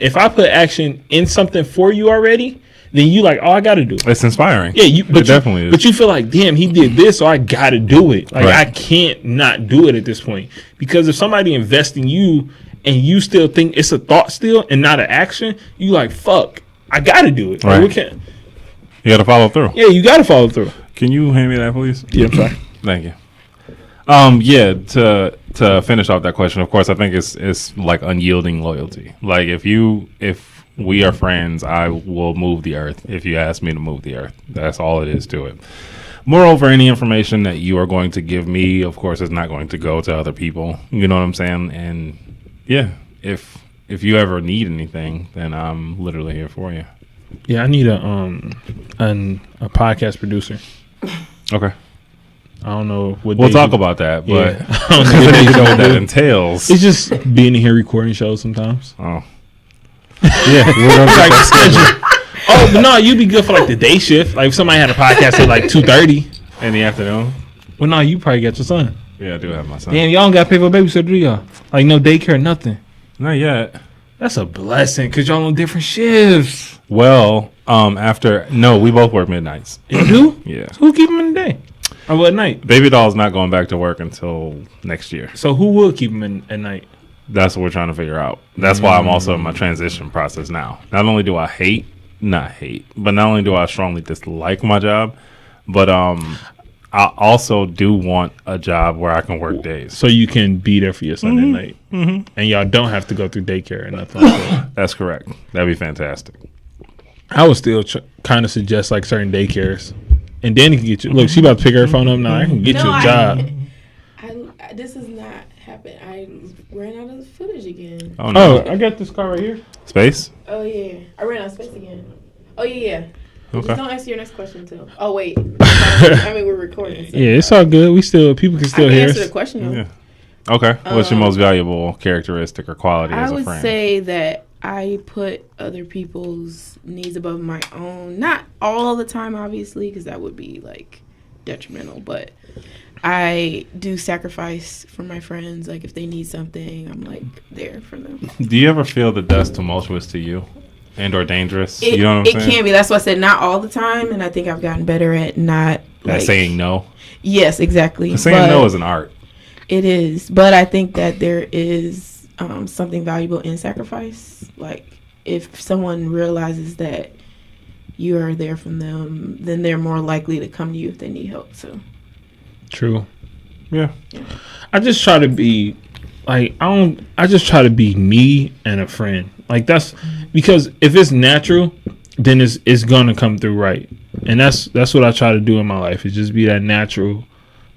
if I put action in something for you already, then you like, oh, I got to do it. It's inspiring. Yeah, it definitely is. But you feel like, damn, he did this, so I got to do it. Like, right. I can't not do it at this point. Because if somebody invests in you and you still think it's a thought still and not an action, you like, fuck, I got to do it. Right. Like, you got to follow through. Yeah, you got to follow through. Can you hand me that, please? Yeah, I'm sorry. Thank you. Yeah, to finish off that question, of course, I think it's like unyielding loyalty. Like, if we are friends, I will move the earth if you ask me to move the earth. That's all it is to it. Moreover, any information that you are going to give me, of course, is not going to go to other people. You know what I'm saying? And yeah, if you ever need anything, then I'm literally here for you. Yeah, I need a podcast producer. Okay. I don't know what we'll talk about that, but yeah. I don't know what that entails. It's just being in here recording shows sometimes. Oh. Yeah, we're like the schedule. Oh, but no, you'd be good for like the day shift. Like if somebody had a podcast at like 2:30 in the afternoon. Well, no, you probably got your son. Yeah, I do have my son. Damn, y'all don't got to pay for a babysitter, do y'all? Like no daycare, nothing. Not yet. That's a blessing because y'all on different shifts. Well, we both work midnights. You do? Yeah. So who keep him in the day? Or what night? Baby doll's not going back to work until next year. So who will keep him in at night? That's what we're trying to figure out. That's why I'm also in my transition process now. Not only do I not only do I strongly dislike my job, but I also do want a job where I can work days. So you can be there for your son at night. Mm-hmm. And y'all don't have to go through daycare or nothing like that. That's correct. That'd be fantastic. I would still kind of suggest like certain daycares. And Danny can get you. Look, she about to pick her phone up now. I can get you a job. This has not happened. I ran out of footage again. Oh, no. I got this car right here. Space? Oh, yeah. I ran out of space again. Oh, yeah. Okay. Just don't answer your next question, too. Oh, wait. We're recording. So yeah, it's all good. People can still hear us. Answer the question, though. Yeah. Okay. What's your most valuable characteristic or quality as a friend? I would say that I put other people's needs above my own. Not all the time, obviously, because that would be, like, detrimental. But I do sacrifice for my friends. Like, if they need something, I'm, like, there for them. Do you ever feel that that's tumultuous to you and or dangerous? You know what I'm saying? It can be. That's why I said not all the time. And I think I've gotten better at not, like... saying no? Yes, exactly. Saying no is an art. It is. But I think that there is... something valuable in sacrifice. Like if someone realizes that you are there for them, then they're more likely to come to you if they need help. So true. Yeah. I just try to be like I just try to be me and a friend. Like that's because if it's natural, then it's gonna come through right. And that's what I try to do in my life is just be that natural,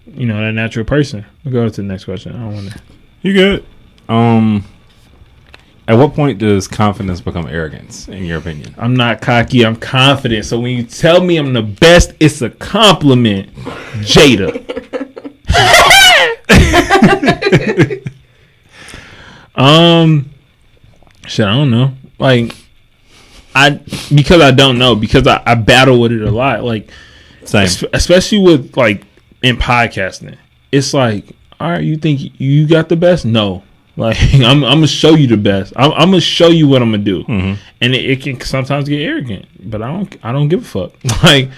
that natural person. We'll go to the next question. I don't want to. You good? At what point does confidence become arrogance, in your opinion? I'm not cocky. I'm confident. So when you tell me I'm the best, it's a compliment, Jada. Shit, I don't know. Like, because I don't know. Because I battle with it a lot. Like, Same. Especially with like in podcasting, it's like, all right, you think you got the best? No, like I'm gonna show you the best. I'm gonna show you what I'm gonna do, and it can sometimes get arrogant, but I don't give a fuck. Like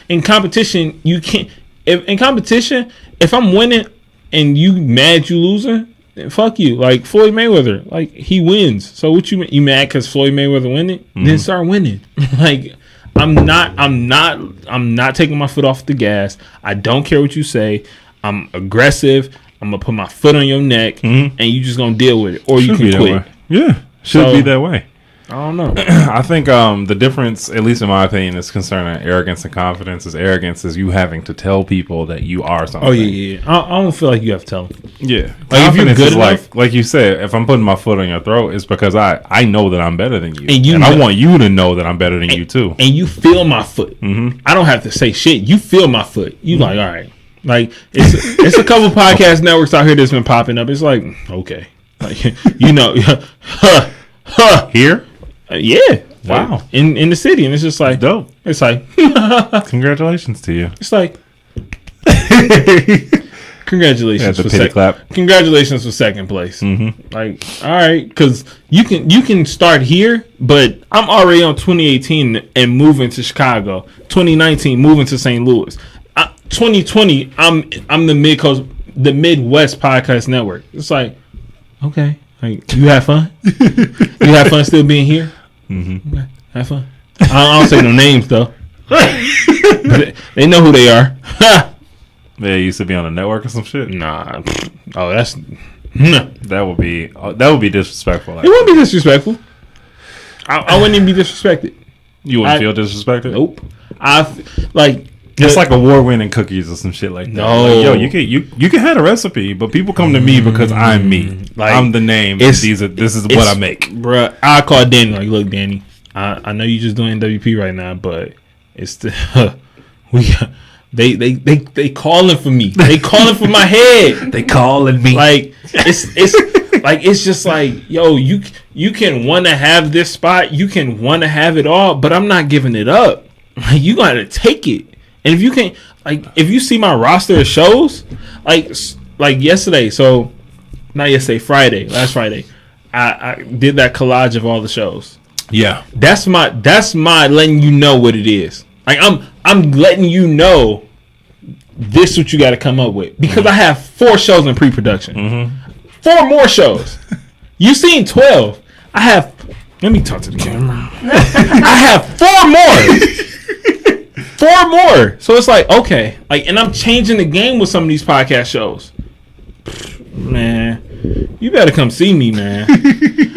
in competition, you can't. If I'm winning and you mad you losing, then fuck you. Like Floyd Mayweather, like he wins. So what you mad because Floyd Mayweather winning? Then start winning. Like I'm not taking my foot off the gas. I don't care what you say. I'm aggressive. I'm gonna put my foot on your neck, and you just gonna deal with it, or you can quit. Yeah, should be that way. I don't know. I think the difference, at least in my opinion, is concerning arrogance and confidence. Is arrogance is you having to tell people that you are something. Oh yeah. I don't feel like you have to tell them. Yeah, like if you're good enough, like you said, if I'm putting my foot on your throat, it's because I know that I'm better than you, and I want you to know that I'm better than you too. And you feel my foot. I don't have to say shit. You feel my foot. You like, all right. Like it's a couple podcast networks out here that's been popping up. It's like, okay, like here. Yeah. Wow. Like, in the city, and it's just like dope. It's like congratulations to you. It's like congratulations for clap. Congratulations for second place. Like, all right, because you can start here, but I'm already on 2018 and moving to Chicago. 2019 moving to St. Louis. 2020 I'm the Midwest Podcast Network. It's like, okay, like you have fun. You have fun still being here. Okay, have fun. I don't say no names though. They know who they are. They used to be on a network or some shit. Nah. Oh, that's that would be disrespectful. It wouldn't be disrespectful. I wouldn't even be disrespected. You wouldn't feel disrespected? Nope. It's like award-winning cookies or some shit like that. No, like, yo, you can have a recipe, but people come to me because I'm me. Like, I'm the name. This is what I make, bruh. I call Danny. Like, look, Danny, I know you just doing NWP right now, but it's they calling for me. They calling for my head. They calling me. Like it's just like, yo, you can want to have this spot, you can want to have it all, but I'm not giving it up. Like, you gotta take it. And if you can't, like, if you see my roster of shows, like yesterday, so not yesterday, last Friday, I did that collage of all the shows. Yeah, that's my letting you know what it is. Like I'm letting you know this is what you got to come up with, because I have 4 shows in pre-production, 4 more shows. You seen 12? I have. Let me talk to the camera. I have 4 more. 4 more. So it's like, okay, like, and I'm changing the game with some of these podcast shows. Man, you better come see me, man.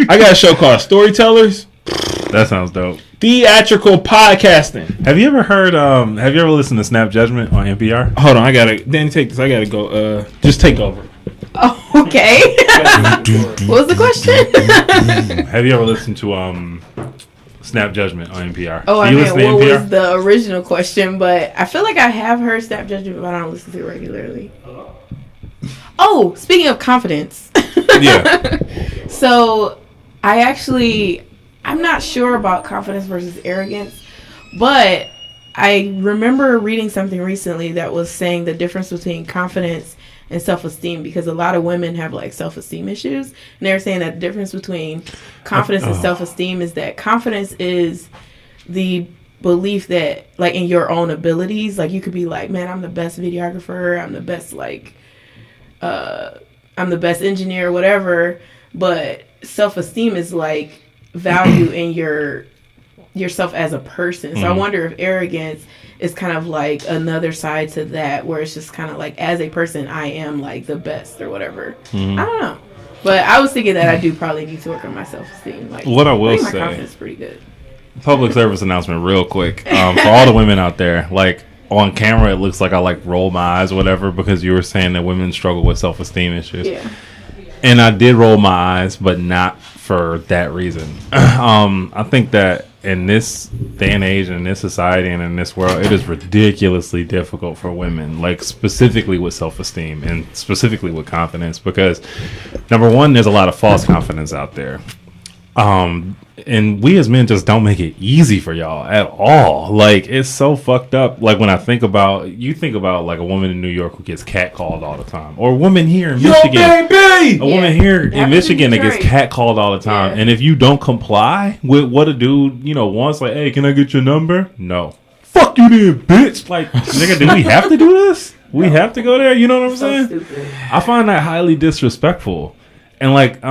I got a show called Storytellers. That sounds dope. Theatrical podcasting. Have you ever heard? Have you ever listened to Snap Judgment on NPR? Hold on, Danny, take this. I gotta go. Just take over. Oh, okay. What was the question? Have you ever listened to Snap Judgment on NPR? Oh, I mean, what was the original question? But I feel like I have heard Snap Judgment, but I don't listen to it regularly. Oh, speaking of confidence. Yeah. So, I'm not sure about confidence versus arrogance, but I remember reading something recently that was saying the difference between confidence and self-esteem, because a lot of women have like self-esteem issues, and they're saying that the difference between confidence and self-esteem is that confidence is the belief that, like, in your own abilities, like, you could be like, man, I'm the best videographer, I'm the best, like, I'm the best engineer, whatever, but self-esteem is like value in yourself as a person. So I wonder if arrogance is kind of like another side to that, where it's just kind of like, as a person, I am like the best or whatever. I don't know, but I was thinking that I do probably need to work on my self-esteem. Like, what I will my say, confidence is pretty good. Public service announcement real quick, for all the women out there, like, on camera it looks like I like roll my eyes or whatever, because you were saying that women struggle with self-esteem issues. Yeah. And I did roll my eyes, but not for that reason. I think that in this day and age, in this society, and in this world, it is ridiculously difficult for women, like, specifically with self-esteem and specifically with confidence, because number one, there's a lot of false confidence out there. And we as men just don't make it easy for y'all at all. Like, it's so fucked up. Like, when I think about, like a woman in New York who gets catcalled all the time, or a woman here in Michigan, baby! a woman here in Michigan that gets catcalled all the time. And if you don't comply with what a dude, wants, like, hey, can I get your number? No. Fuck you then, bitch. Like, nigga, do we have to do this? We have to go there? You know what I'm saying? Stupid. I find that highly disrespectful. And like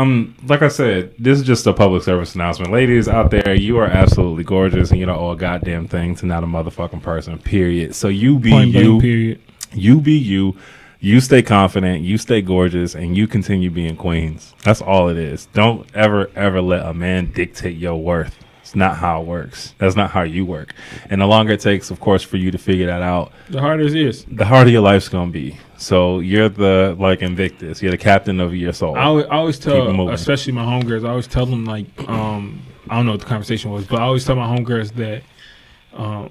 I said, this is just a public service announcement. Ladies out there, you are absolutely gorgeous, and you don't owe a goddamn thing to not a motherfucking person, period. So you be Point you, blank, period. You be you, you stay confident, you stay gorgeous, and you continue being queens. That's all it is. Don't ever let a man dictate your worth. It's not how it works. That's not how you work. And the longer it takes, of course, for you to figure that out, The harder it is. the harder your life's gonna be. So you're the Invictus. You're the captain of your soul. I always Keep it tell, moving. especially my homegirls, I always tell them, like, I don't know what the conversation was, but I always tell my homegirls that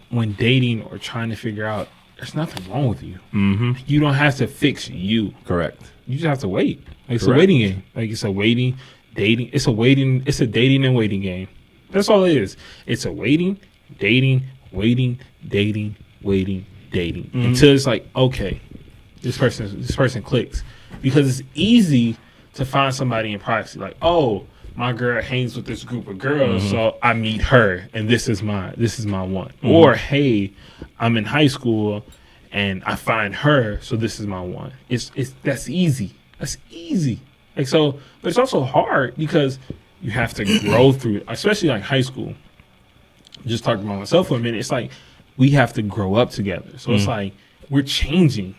when dating or trying to figure out, there's nothing wrong with you. Mm-hmm. You don't have to fix you. Correct. You just have to wait. Like, it's Correct. a waiting game. Like, it's a waiting, dating. It's a dating and waiting game. That's all it is. It's a waiting, dating, waiting, dating, waiting, dating. Mm-hmm. Until it's like, okay, this person clicks. Because it's easy to find somebody in privacy. Like, oh, my girl hangs with this group of girls, so I meet her, and this is my one. Mm-hmm. Or, hey, I'm in high school and I find her, so this is my one. That's easy. That's easy. Like, so, but it's also hard because you have to grow through, especially like high school. Just talking about myself for a minute, it's like we have to grow up together. So it's like we're changing.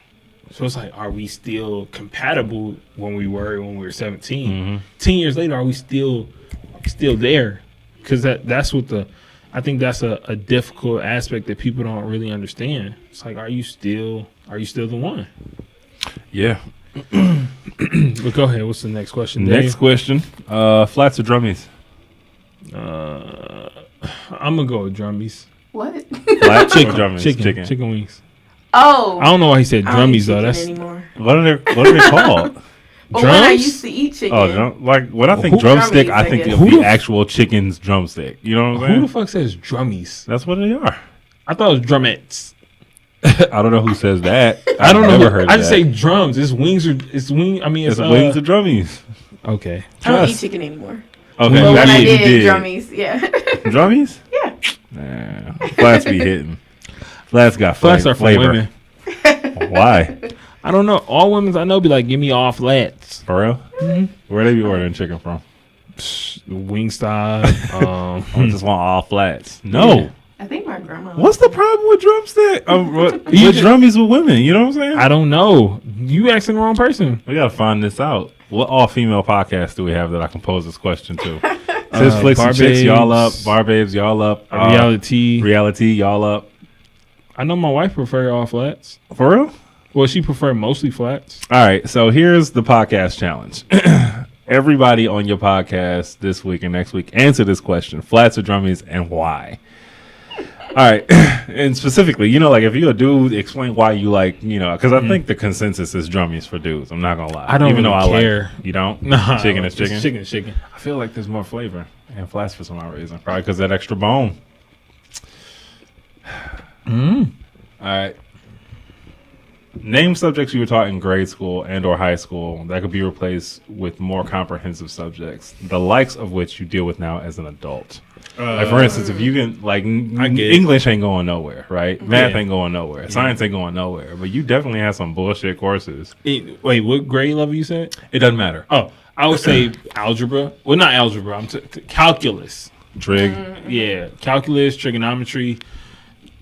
So it's like, are we still compatible when we were 17? 10 years later, are we still there? Because that's what I think that's a difficult aspect that people don't really understand. It's like, are you still the one? Yeah. But go ahead. What's the next question, Dave? Next question. Flats or drummies? I'm gonna go with drummies. What? Flats or drummies? Chicken wings. Oh. I don't know why he said I don't eat drummies though. chicken That's anymore. What are they called? But when I used to eat chicken. Oh, like when I think drumstick, I think Drummies, I of guess. the actual chicken's drumstick. You know what I'm Who saying? the fuck says drummies? That's what they are. I thought it was drumettes. I don't know who says that. I don't know. Never heard I just that. say drums. It's wings or it's wing. I mean, It's wings or drummies. Okay. I don't eat Trust. chicken anymore. Okay, But when that I means you did, did. drummies, yeah. Drummies? Yeah. Nah, flats be hitting. Flats got Flats are for flavor. women. Why? I don't know. All women I know be like, give me all flats. For real? Mm-hmm. Where they be ordering chicken from? Wingstop. I just want all flats. No. Yeah. I think my grandma. What's the problem with drumstick? With drummies with women? You know what I'm saying? I don't know. You asking the wrong person. We gotta find this out. What all female podcasts do we have that I can pose this question to? Sis Flicks and Chicks, y'all up. Bar Babes, y'all up. Reality. Y'all up. I know my wife prefer all flats. For real? Well, she prefer mostly flats. All right, so here's the podcast challenge. Everybody on your podcast this week and next week, answer this question: flats or drummies, and why? All right, and specifically, like if you're a dude, explain why you like, because I think the consensus is drummies for dudes. I'm not gonna lie. I don't even really though care. I like, you don't. Nah, Chicken is chicken. Chicken is chicken. I feel like there's more flavor in flats for some odd reason. Probably because that extra bone. All right. Name subjects you were taught in grade school and or high school that could be replaced with more comprehensive subjects, the likes of which you deal with now as an adult. Like for instance, if you can, like, English ain't going nowhere, right? Math ain't going nowhere. Science ain't going nowhere. But you definitely have some bullshit courses. Wait, what grade level you said? It doesn't matter. Oh, I would say algebra. Well, not algebra. I'm calculus. Trig. Yeah, calculus, trigonometry.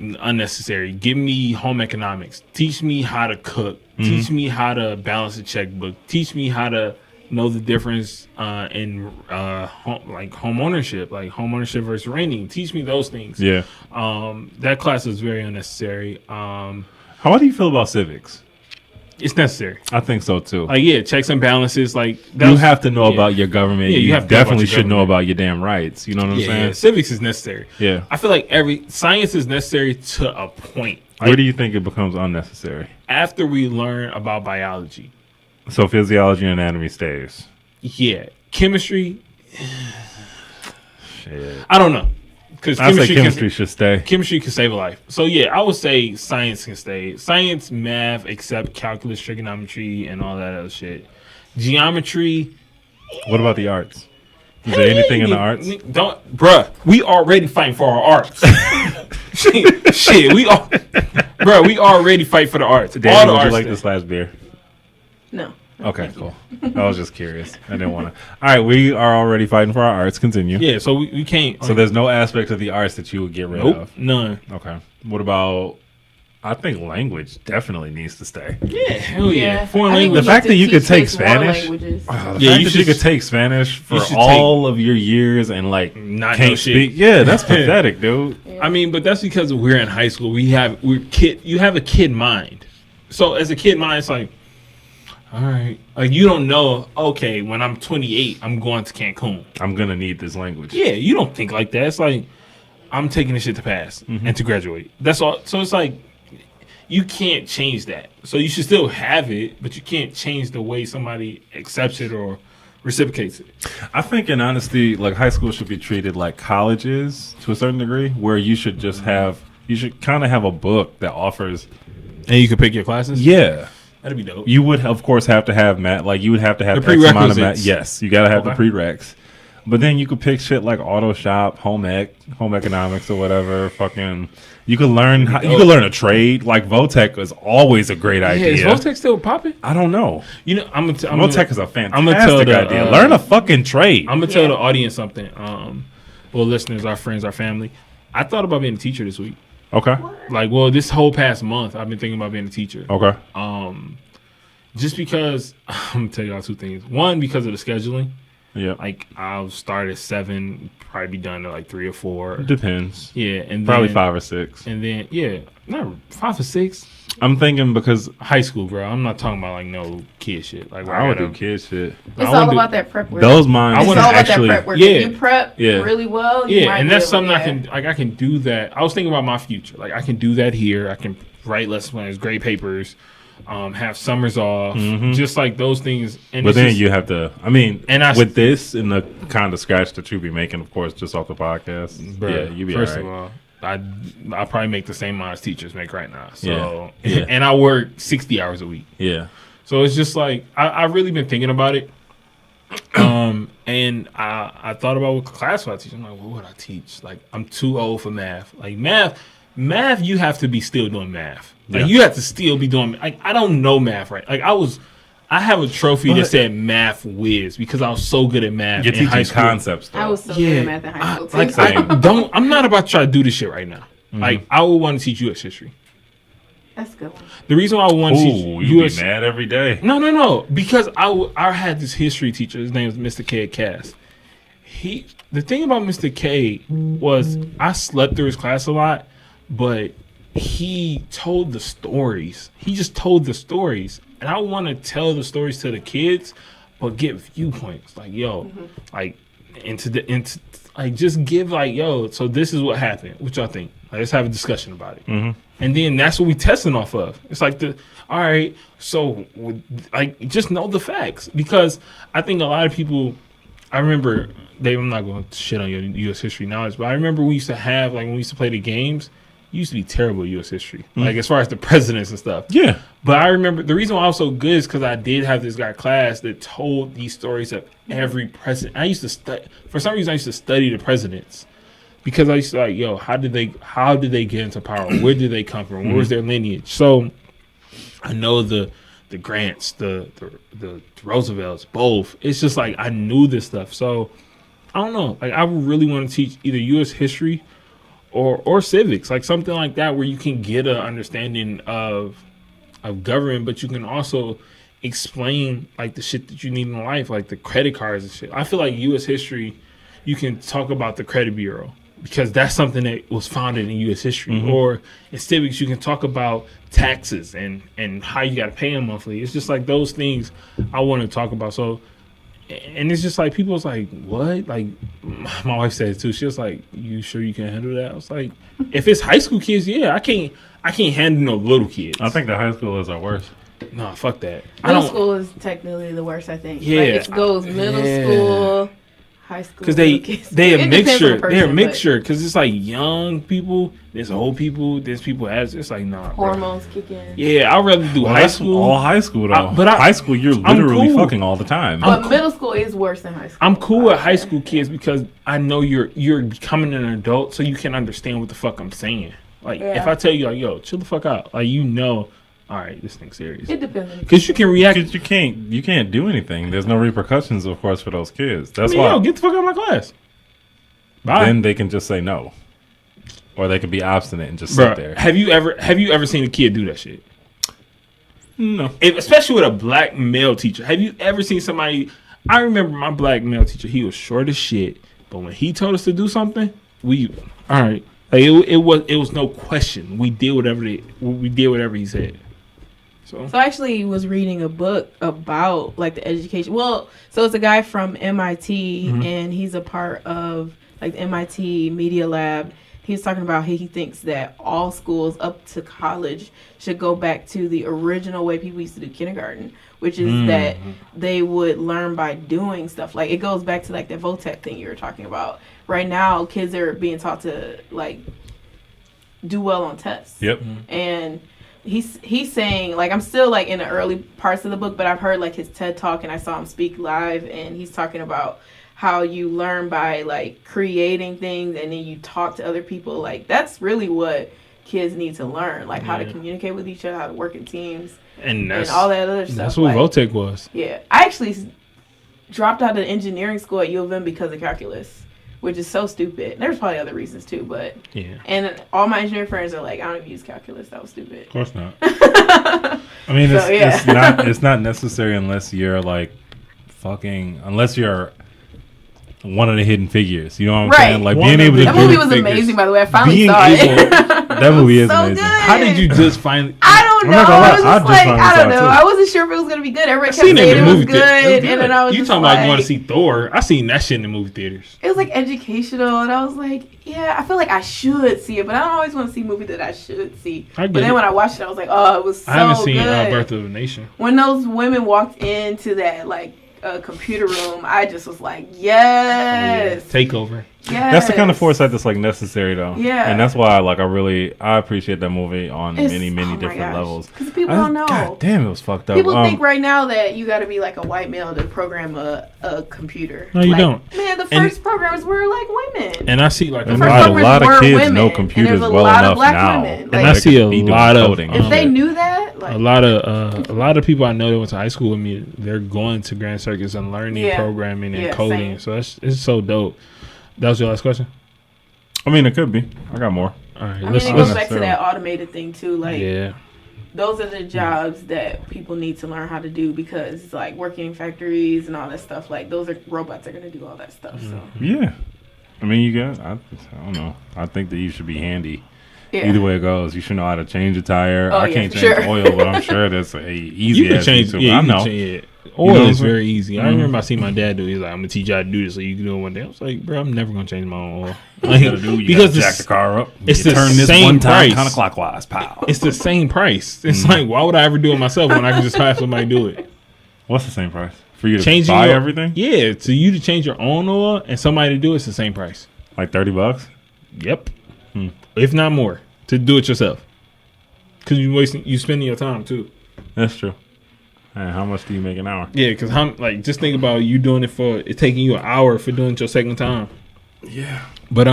Unnecessary. Give me home economics. Teach me how to cook. Teach me how to balance a checkbook. Teach me how to know the difference in home ownership, like home ownership versus renting. Teach me those things. Yeah. That class is very unnecessary. How do you feel about civics? It's necessary. I think so too. Like, yeah, checks and balances. Like, you have to know about your government. Yeah, you have to definitely know should know about your damn rights. You know what I'm saying? Yeah, civics is necessary. Yeah. I feel like science is necessary to a point. Like, where do you think it becomes unnecessary? After we learn about biology. So physiology and anatomy stays. Yeah. Chemistry. Shit. I don't know. Because chemistry should stay. Chemistry can save a life. So yeah, I would say science can stay. Science, math, except calculus, trigonometry, and all that other shit. Geometry. What about the arts? Is there anything in the arts? Bruh, we already fighting for our arts. shit, we already fight for the arts. Daniel, would you like this last beer? No. Okay, cool. I was just curious. I didn't want to. All right, we are already fighting for our arts. Continue. Yeah, so we can't. So there's no aspect of the arts that you would get rid of? None. Okay. What about, I think language definitely needs to stay. Yeah, hell yeah. Foreign language. The fact that you could take Spanish. The fact that you could take Spanish for all of your years and like not can't speak. Yeah, that's pathetic, dude. I mean, but that's because we're in high school. You have a kid mind. So as a kid mind, it's like, all right, like you don't know. Okay, when I'm 28, I'm going to Cancun. I'm gonna need this language. Yeah, you don't think like that. It's like I'm taking this shit to pass and to graduate. That's all. So it's like you can't change that. So you should still have it, but you can't change the way somebody accepts it or reciprocates it. I think, in honesty, like high school should be treated like college is to a certain degree, where you should just you should kind of have a book that offers, and you can pick your classes. Yeah. That'd be dope. You would, of course, have to have math. Like, you would have to have the X amount of math. Yes, you got to have the prereqs. But then you could pick shit like auto shop, home economics, or whatever. Fucking, you could learn. You could learn a trade. Like Votech is always a great idea. Is Votech still popping? I don't know. You know, Votech is a fantastic idea. Learn a fucking trade. I'm gonna tell the audience something. Well, listeners, our friends, our family. I thought about being a teacher this week. Okay. Like, well, this whole past month, I've been thinking about being a teacher. Okay. Just because I'm gonna tell y'all two things. One, because of the scheduling. Yeah. Like, I'll start at 7, probably be done at like 3 or 4. Depends. Yeah, and probably then, 5 or 6. And then not 5 or 6. I'm thinking because high school, bro. I'm not talking about like no kid shit. Like I would do kid shit. It's all about that prep work. Those minds. It's all about that prep work. Yeah. If you prep really well. And that's something I can do that. I was thinking about my future. Like I can do that here. I can write lesson plans, grade papers, have summers off, just like those things. And but then you have to. I mean, with this and the kind of scratch that you be making, of course, just off the podcast. Bro, yeah, you be first all right. of all. I'll probably make the same amount as teachers make right now. So, yeah. And I work 60 hours a week. Yeah. So it's just like I've really been thinking about it. And I thought about what class would I teach. I'm like, what would I teach? Like, I'm too old for math. Like math, you have to be still doing math. Like you have to still be doing. Like I don't know math right. Like I have a trophy that said math whiz because I was so good at math in high school. Concepts. Though. I was so good at math in high school too. Like I'm not about to try to do this shit right now. Like I would want to teach U.S. history. That's good. The reason why I want to teach U.S. be mad every day. No. Because I had this history teacher. His name was Mr. K. Cass. The thing about Mr. K was I slept through his class a lot, but he told the stories. He just told the stories. And I want to tell the stories to the kids, but get viewpoints. Like, yo, like, like, just give, like, yo, so this is what happened. What y'all think? Like, let's have a discussion about it. And then that's what we testing off of. It's like, all right, so, like, just know the facts. Because I think a lot of people, I remember, Dave, I'm not going to shit on your U.S. history knowledge, but I remember we used to have, like, when we used to play the games, you used to be terrible at U.S. history, like as far as the presidents and stuff. Yeah. But I remember the reason why I was so good is because I did have this guy class that told these stories of every president. I used to study. For some reason, I used to study the presidents because I used to like, yo, how did they get into power? Where did they come from? Where was their lineage? So I know the Grants, the Roosevelts, both. It's just like I knew this stuff. So I don't know. Like I would really want to teach either U.S. history or civics, like something like that, where you can get an understanding of government, but you can also explain like the shit that you need in life, like the credit cards and shit. I feel like U.S. history, you can talk about the credit bureau because that's something that was founded in U.S. history. Or in civics, you can talk about taxes and how you got to pay them monthly. It's just like those things I want to talk about. So. And it's just like people's like, what? Like my wife said it too. She was like, "You sure you can handle that?" I was like, "If it's high school kids, yeah, I can't handle no little kids." I think the high schoolers are worse. No, fuck that. Middle school is technically the worst. I think. Yeah, like it goes middle school, high school because they a mixture. They're a mixture but because it's like young people, there's old people, there's people as it's like nah. hormones kick in. Yeah, I'd rather do high school. All high school though. But high school, you're literally cool. fucking all the time. But middle school is worse than high school. I'm cool with high school kids because I know you're becoming an adult, so you can understand what the fuck I'm saying. Like if I tell you like, yo, chill the fuck out, like you know. All right, this thing's serious. It depends. Because you can react. Because you can't do anything. There's no repercussions, of course, for those kids. That's why. why. Yo, get the fuck out of my class. Bye. Then they can just say no, or they can be obstinate and just sit there. Have you ever seen a kid do that shit? No. Especially with a black male teacher. Have you ever seen somebody? I remember my black male teacher. He was short as shit, but when he told us to do something, all right. Like it was no question. We did whatever he said. So I actually was reading a book about like the education. Well, so it's a guy from MIT and he's a part of like the MIT Media Lab. He was talking about how he thinks that all schools up to college should go back to the original way people used to do kindergarten, which is that they would learn by doing stuff. Like it goes back to like the VOTEC thing you were talking about. Right now, kids are being taught to like do well on tests. Yep. And he's saying like I'm still like in the early parts of the book, but I've heard like his TED talk and I saw him speak live, and he's talking about how you learn by like creating things and then you talk to other people. Like that's really what kids need to learn, like how to communicate with each other, how to work in teams, and all that other stuff. That's what VOTEC was. Yeah, I actually dropped out of engineering school at U of M because of calculus, which is so stupid. There's probably other reasons too, but and all my engineering friends are like, I don't even use calculus. That was stupid. Of course not. I mean, it's not necessary unless you're like unless you're one of the hidden figures. You know what I'm saying? Like being able to. That movie was amazing, by the way. I finally saw it. That movie is so amazing. Good. How did you just finally? I don't know. I was just like, I don't know. I wasn't sure if it was gonna be good. Everybody kept saying it was good, and then I was. You talking about you want to see Thor? I seen that shit in the movie theaters. It was like educational, and I was like, yeah, I feel like I should see it, but I don't always want to see movies that I should see. But then when I watched it, I was like, oh, it was so good. I haven't seen Birth of a Nation. When those women walked into that like computer room, I just was like, yes, takeover. Yes. That's the kind of foresight that's like necessary though. Yeah. And that's why I appreciate that movie on many different levels. Because people don't know. God damn, it was fucked up. People think right now that you got to be like a white male to program a computer. No, you don't. Man, the first programmers were like women. And I see like a lot of kids know computers well enough now. And I see a lot of if they knew that, like, a lot of people I know that went to high school with me, they're going to Grand Circus and learning programming and coding. Same. So it's so dope. That was your last question? I mean, it could be. I got more. All right. I mean, it goes back to that automated thing, too. Like, yeah. Those are the jobs that people need to learn how to do because, like, working in factories and all that stuff, like, those robots are going to do all that stuff. So yeah. I mean, I don't know. I think that you should be handy. Yeah. Either way it goes, you should know how to change a tire. I can't change oil, but I'm sure that's easy. You can change. I know. Oil is very easy. Mm-hmm. I remember I seen my dad do it. He's like, I'm gonna teach you how to do this so you can do it one day. I was like, bro, I'm never gonna change my own oil. Like, you gotta jack the car up. It's the turn this same one time price. counterclockwise, pal. It's the same price. It's like, why would I ever do it myself when I can just have somebody do it? What's the same price for you to buy everything? Yeah, to you to change your own oil and somebody to do it's the same price. Like $30? Yep, if not more, to do it yourself. Because you spending your time too. That's true. And how much do you make an hour? Yeah, because just think about you doing it for it taking you an hour for doing it your second time. Yeah. But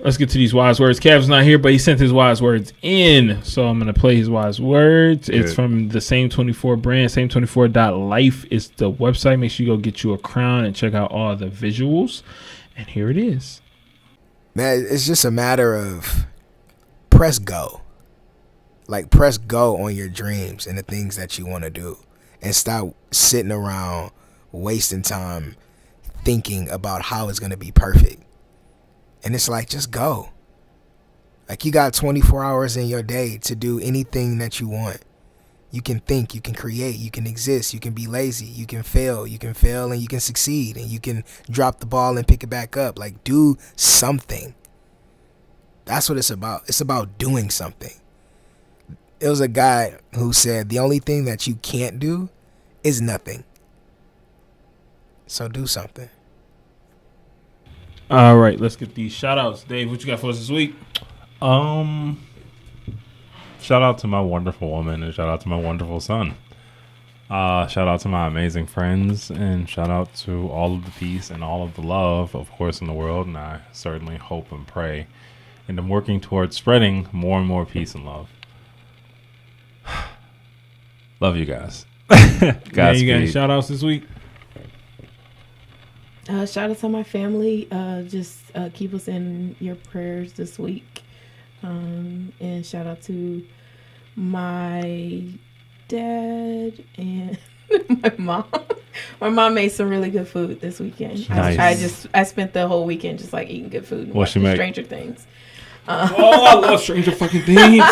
let's get to these wise words. Cav's not here, but he sent his wise words in, so I'm gonna play his wise words. Good. It's from the Same 24 brand. Same24.life is the website. Make sure you go get you a crown and check out all the visuals. And here it is. Man, it's just a matter of press go. Like, press go on your dreams and the things that you want to do. And stop sitting around wasting time thinking about how it's going to be perfect. And it's like, just go. Like, you got 24 hours in your day to do anything that you want. You can think, you can create, you can exist, you can be lazy, you can fail and you can succeed. And you can drop the ball and pick it back up. Like, do something. That's what it's about. It's about doing something. It was a guy who said the only thing that you can't do is nothing. So do something. All right, let's get these shout outs. Dave, what you got for us this week? Shout out to my wonderful woman and shout out to my wonderful son. Shout out to my amazing friends and shout out to all of the peace and all of the love, of course, in the world. And I certainly hope and pray. And I'm working towards spreading more and more peace and love. Love you guys. Guys, you got any shout outs this week? Shout out to my family. Just keep us in your prayers this week. And shout out to my dad and my mom. My mom made some really good food this weekend. Nice. I spent the whole weekend just like eating good food and What she watching make? Stranger Things. Oh, I love Stranger fucking Things.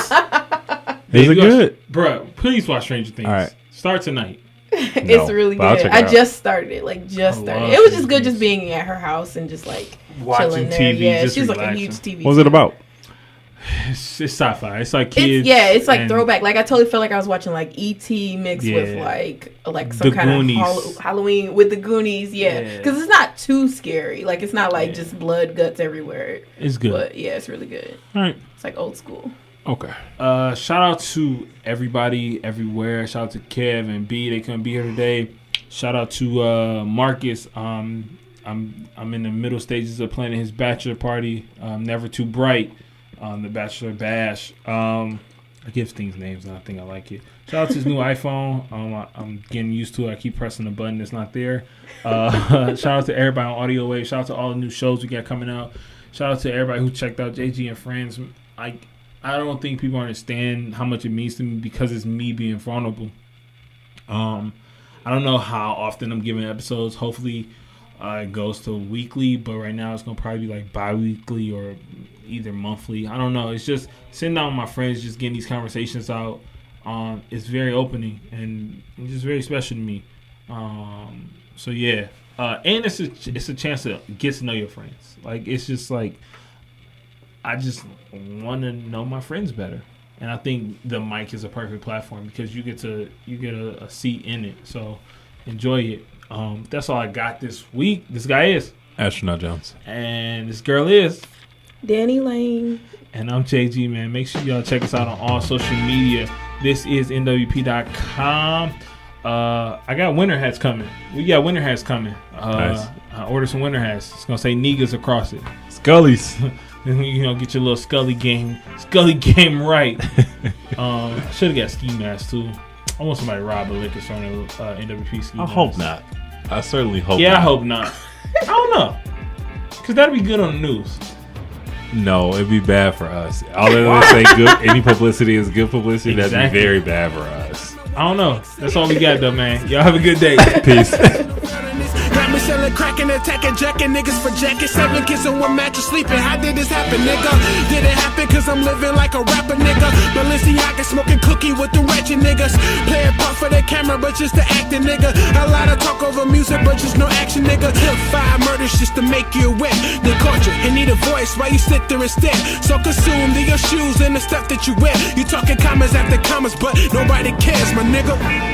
Is it good? Bruh, please watch Stranger Things. All right. Start tonight. It's really but I'll good. check it I out. just started it. Like just I started. love It was Stranger just good Things. just being at her house and just like Watching chilling there. TV, Yeah, just she's like a relaxing. huge TV. What was it about? It's sci-fi. It's like kids. It's like and throwback. Like I totally felt like I was watching like E.T. mixed with Yeah. like some The kind Goonies. of Halloween with the Goonies. Yeah, because it's not too scary. Like it's not like just blood guts everywhere. It's good. But yeah, it's really good. All right. It's like old school. Okay. Shout out to everybody everywhere. Shout out to Kev and B. They couldn't be here today. Shout out to Marcus. I'm in the middle stages of planning his bachelor party. Never Too Bright. The Bachelor Bash. I give things names and I think I like it. Shout out to his new iPhone. I'm getting used to it. I keep pressing the button that's not there. Shout out to everybody on Audio Wave. Shout out to all the new shows we got coming out. Shout out to everybody who checked out JG and Friends. I don't think people understand how much it means to me because it's me being vulnerable. I don't know how often I'm giving episodes. Hopefully it goes to weekly, but right now it's going to probably be like bi-weekly or either monthly. I don't know. It's just sitting down with my friends, just getting these conversations out. It's very opening and just very special to me. So yeah. And it's a chance to get to know your friends. Like, it's just like, I just want to know my friends better, and I think the mic is a perfect platform because you get a seat in it. So enjoy it. That's all I got this week. This guy is Astronaut Jones, and this girl is Danny Lane, and I'm JG. Man, make sure y'all check us out on all social media. This is NWP.com. I got winter hats coming. We got winter hats coming. Nice. I ordered some winter hats. It's gonna say niggas across it. Scully's. Get your little Scully game right. I should have got ski masks too. I want somebody to rob a liquor store in NWP ski I mask. hope not. I certainly hope Yeah, not. I hope not. I don't know. Because that'd be good on the news. No, it'd be bad for us. Although they say good, any publicity is good publicity, that'd Exactly. be very bad for us. I don't know. That's all we got though, man. Y'all have a good day. Peace. Got me selling crack and attacking, jacking niggas for jackets. 7 kids on one mattress sleeping. How did this happen, nigga? Did it happen cause I'm living like a rapper, nigga? Balenciaga smoking cookie with the ratchet niggas. Play a part for the camera, but just the acting, nigga. A lot of talk over music, but just no action, nigga. Took 5 murders just to make you aware. They caught you and need a voice while you sit there and stare. So consumed in your shoes and the stuff that you wear. You talking commas after commas, but nobody cares, my nigga.